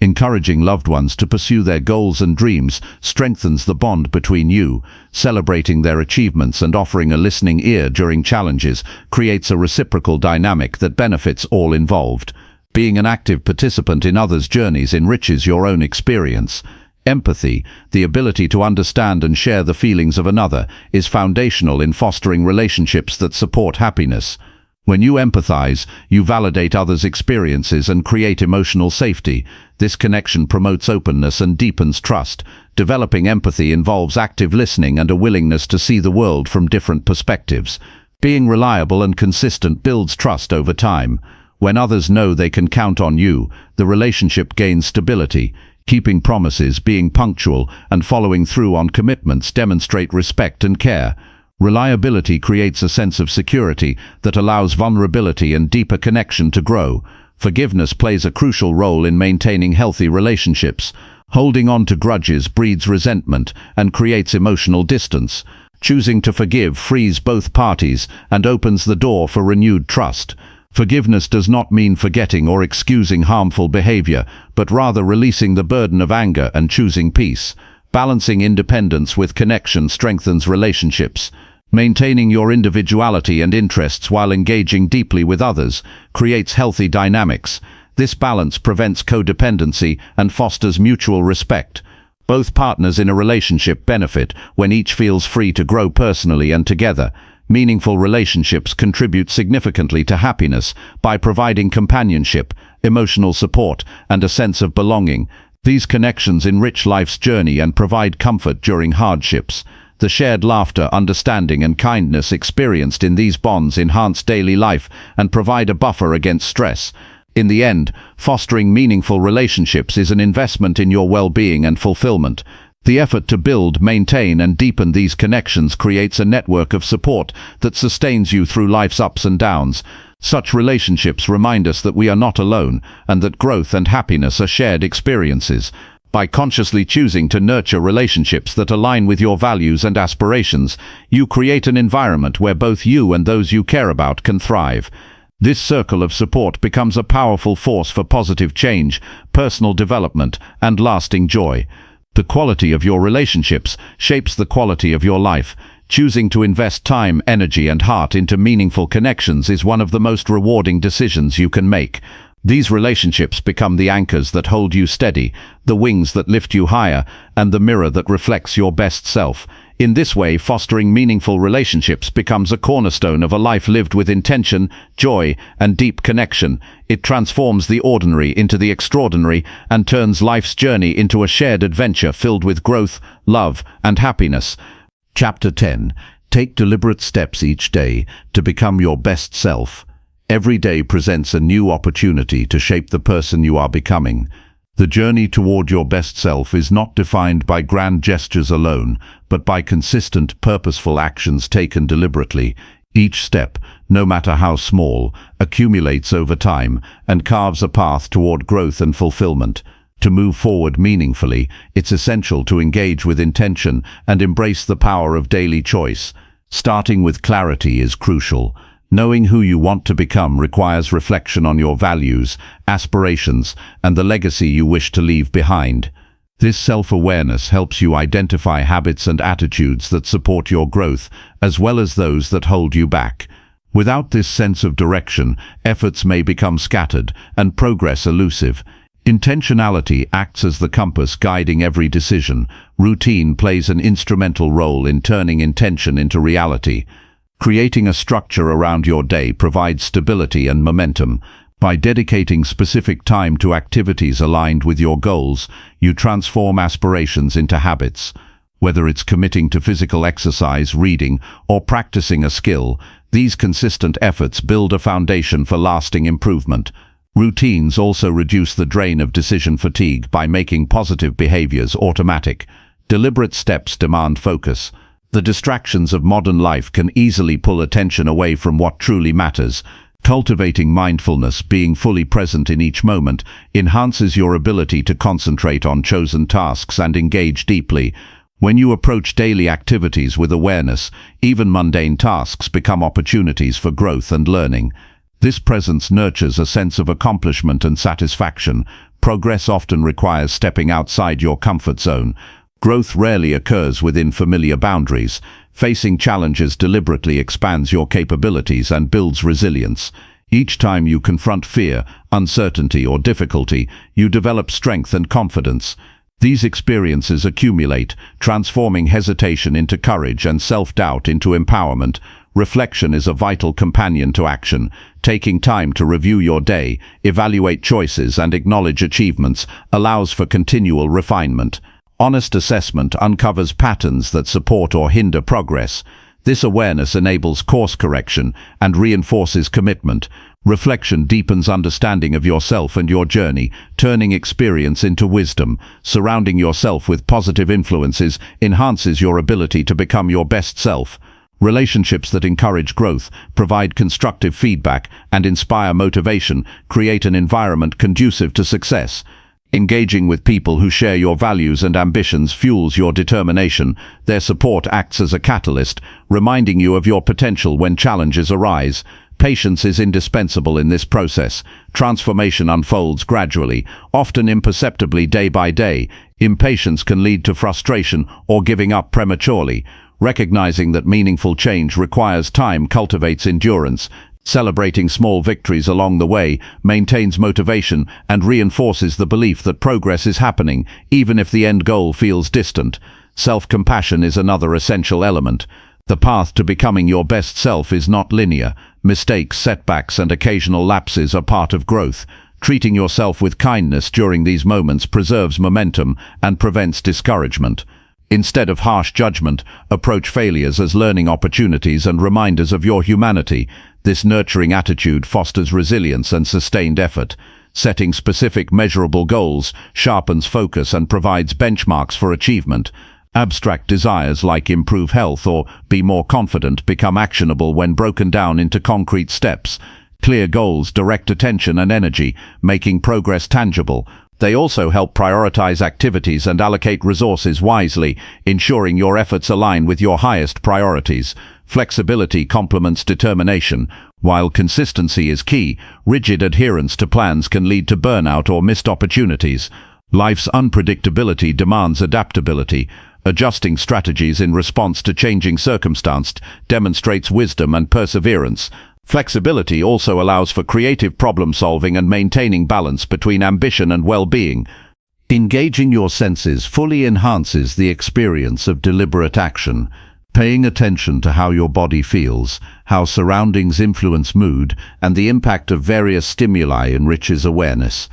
Speaker 1: Encouraging loved ones to pursue their goals and dreams strengthens the bond between you. Celebrating their achievements and offering a listening ear during challenges creates a reciprocal dynamic that benefits all involved. Being an active participant in others' journeys enriches your own experience. Empathy, the ability to understand and share the feelings of another, is foundational in fostering relationships that support happiness. When you empathize, you validate others' experiences and create emotional safety. This connection promotes openness and deepens trust. Developing empathy involves active listening and a willingness to see the world from different perspectives. Being reliable and consistent builds trust over time. When others know they can count on you, the relationship gains stability. Keeping promises, being punctual, and following through on commitments demonstrate respect and care. Reliability creates a sense of security that allows vulnerability and deeper connection to grow. Forgiveness plays a crucial role in maintaining healthy relationships. Holding on to grudges breeds resentment and creates emotional distance. Choosing to forgive frees both parties and opens the door for renewed trust. Forgiveness does not mean forgetting or excusing harmful behavior, but rather releasing the burden of anger and choosing peace. Balancing independence with connection strengthens relationships. Maintaining your individuality and interests while engaging deeply with others creates healthy dynamics. This balance prevents codependency and fosters mutual respect. Both partners in a relationship benefit when each feels free to grow personally and together. Meaningful relationships contribute significantly to happiness by providing companionship, emotional support, and a sense of belonging. These connections enrich life's journey and provide comfort during hardships. The shared laughter, understanding, and kindness experienced in these bonds enhance daily life and provide a buffer against stress. In the end, fostering meaningful relationships is an investment in your well-being and fulfillment. The effort to build, maintain, and deepen these connections creates a network of support that sustains you through life's ups and downs. Such relationships remind us that we are not alone, and that growth and happiness are shared experiences. By consciously choosing to nurture relationships that align with your values and aspirations, you create an environment where both you and those you care about can thrive. This circle of support becomes a powerful force for positive change, personal development, and lasting joy. The quality of your relationships shapes the quality of your life. Choosing to invest time, energy, and heart into meaningful connections is one of the most rewarding decisions you can make. These relationships become the anchors that hold you steady, the wings that lift you higher, and the mirror that reflects your best self. In this way, fostering meaningful relationships becomes a cornerstone of a life lived with intention, joy, and deep connection. It transforms the ordinary into the extraordinary and turns life's journey into a shared adventure filled with growth, love, and happiness. Chapter 10. Take deliberate steps each day to become your best self. Every day presents a new opportunity to shape the person you are becoming. The journey toward your best self is not defined by grand gestures alone, but by consistent, purposeful actions taken deliberately. Each step, no matter how small, accumulates over time and carves a path toward growth and fulfillment. To move forward meaningfully, it's essential to engage with intention and embrace the power of daily choice. Starting with clarity is crucial. Knowing who you want to become requires reflection on your values, aspirations, and the legacy you wish to leave behind. This self-awareness helps you identify habits and attitudes that support your growth, as well as those that hold you back. Without this sense of direction, efforts may become scattered and progress elusive. Intentionality acts as the compass guiding every decision. Routine plays an instrumental role in turning intention into reality. Creating a structure around your day provides stability and momentum. By dedicating specific time to activities aligned with your goals, you transform aspirations into habits. Whether it's committing to physical exercise, reading, or practicing a skill, these consistent efforts build a foundation for lasting improvement. Routines also reduce the drain of decision fatigue by making positive behaviors automatic. Deliberate steps demand focus. The distractions of modern life can easily pull attention away from what truly matters. Cultivating mindfulness, being fully present in each moment, enhances your ability to concentrate on chosen tasks and engage deeply. When you approach daily activities with awareness, even mundane tasks become opportunities for growth and learning. This presence nurtures a sense of accomplishment and satisfaction. Progress often requires stepping outside your comfort zone. Growth rarely occurs within familiar boundaries. Facing challenges deliberately expands your capabilities and builds resilience. Each time you confront fear, uncertainty, or difficulty, you develop strength and confidence. These experiences accumulate, transforming hesitation into courage and self-doubt into empowerment. Reflection is a vital companion to action. Taking time to review your day, evaluate choices, and acknowledge achievements allows for continual refinement. Honest assessment uncovers patterns that support or hinder progress. This awareness enables course correction and reinforces commitment. Reflection deepens understanding of yourself and your journey, turning experience into wisdom. Surrounding yourself with positive influences enhances your ability to become your best self. Relationships that encourage growth, provide constructive feedback, and inspire motivation create an environment conducive to success. Engaging with people who share your values and ambitions fuels your determination. Their support acts as a catalyst, reminding you of your potential when challenges arise. Patience is indispensable in this process. Transformation unfolds gradually, often imperceptibly day by day. Impatience can lead to frustration or giving up prematurely. Recognizing that meaningful change requires time cultivates endurance. Celebrating small victories along the way maintains motivation and reinforces the belief that progress is happening, even if the end goal feels distant. Self-compassion is another essential element. The path to becoming your best self is not linear. Mistakes, setbacks, and occasional lapses are part of growth. Treating yourself with kindness during these moments preserves momentum and prevents discouragement. Instead of harsh judgment, approach failures as learning opportunities and reminders of your humanity. This nurturing attitude fosters resilience and sustained effort. Setting specific measurable goals sharpens focus and provides benchmarks for achievement. Abstract desires like improve health or be more confident become actionable when broken down into concrete steps. Clear goals direct attention and energy, making progress tangible. They also help prioritize activities and allocate resources wisely, ensuring your efforts align with your highest priorities. Flexibility complements determination. While consistency is key, rigid adherence to plans can lead to burnout or missed opportunities. Life's unpredictability demands adaptability. Adjusting strategies in response to changing circumstances demonstrates wisdom and perseverance. Flexibility also allows for creative problem-solving and maintaining balance between ambition and well-being. Engaging your senses fully enhances the experience of deliberate action. Paying attention to how your body feels, how surroundings influence mood, and the impact of various stimuli enriches awareness.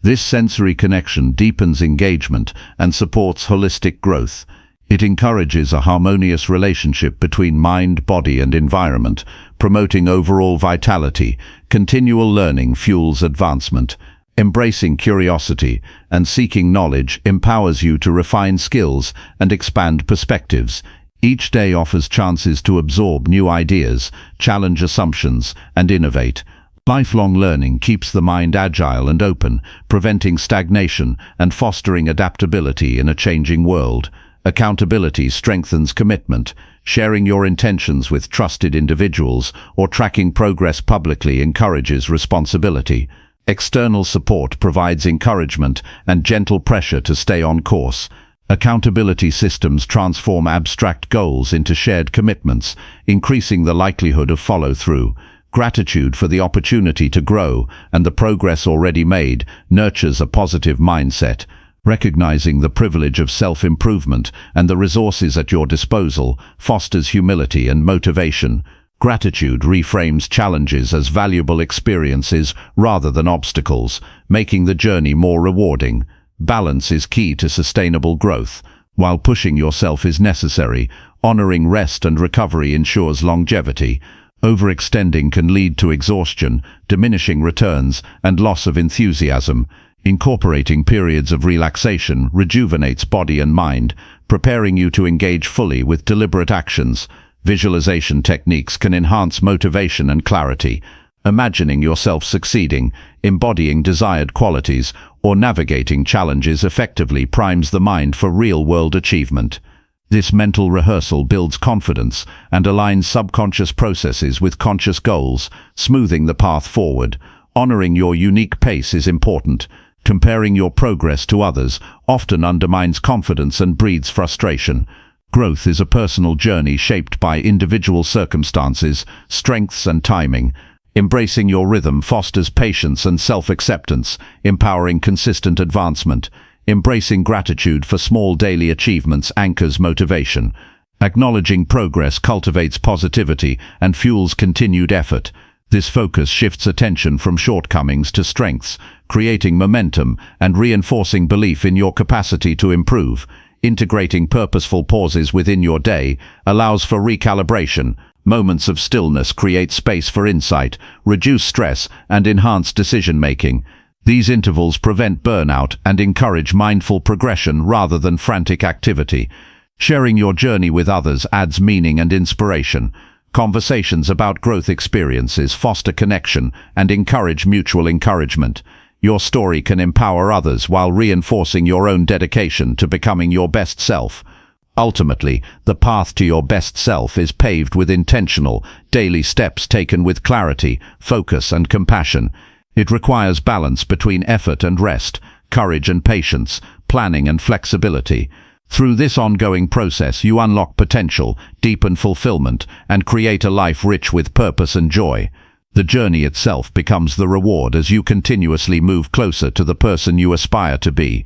Speaker 1: This sensory connection deepens engagement and supports holistic growth. It encourages a harmonious relationship between mind, body, and environment, promoting overall vitality. Continual learning fuels advancement. Embracing curiosity and seeking knowledge empowers you to refine skills and expand perspectives. Each day offers chances to absorb new ideas, challenge assumptions, and innovate. Lifelong learning keeps the mind agile and open, preventing stagnation and fostering adaptability in a changing world. Accountability strengthens commitment. Sharing your intentions with trusted individuals or tracking progress publicly encourages responsibility. External support provides encouragement and gentle pressure to stay on course. Accountability systems transform abstract goals into shared commitments, increasing the likelihood of follow-through. Gratitude for the opportunity to grow and the progress already made nurtures a positive mindset. Recognizing the privilege of self-improvement and the resources at your disposal fosters humility and motivation. Gratitude reframes challenges as valuable experiences rather than obstacles, making the journey more rewarding. Balance is key to sustainable growth. While pushing yourself is necessary, honoring rest and recovery ensures longevity. Overextending can lead to exhaustion, diminishing returns, and loss of enthusiasm. Incorporating periods of relaxation rejuvenates body and mind, preparing you to engage fully with deliberate actions. Visualization techniques can enhance motivation and clarity. Imagining yourself succeeding, embodying desired qualities, or navigating challenges effectively primes the mind for real-world achievement. This mental rehearsal builds confidence and aligns subconscious processes with conscious goals, smoothing the path forward. Honoring your unique pace is important. Comparing your progress to others often undermines confidence and breeds frustration. Growth is a personal journey shaped by individual circumstances, strengths, and timing. Embracing your rhythm fosters patience and self-acceptance, empowering consistent advancement. Embracing gratitude for small daily achievements anchors motivation. Acknowledging progress cultivates positivity and fuels continued effort. This focus shifts attention from shortcomings to strengths, creating momentum and reinforcing belief in your capacity to improve. Integrating purposeful pauses within your day allows for recalibration. Moments of stillness create space for insight, reduce stress, and enhance decision-making. These intervals prevent burnout and encourage mindful progression rather than frantic activity. Sharing your journey with others adds meaning and inspiration. Conversations about growth experiences foster connection and encourage mutual encouragement. Your story can empower others while reinforcing your own dedication to becoming your best self. Ultimately, the path to your best self is paved with intentional, daily steps taken with clarity, focus, and compassion. It requires balance between effort and rest, courage and patience, planning and flexibility. Through this ongoing process, you unlock potential, deepen fulfillment, and create a life rich with purpose and joy. The journey itself becomes the reward as you continuously move closer to the person you aspire to be.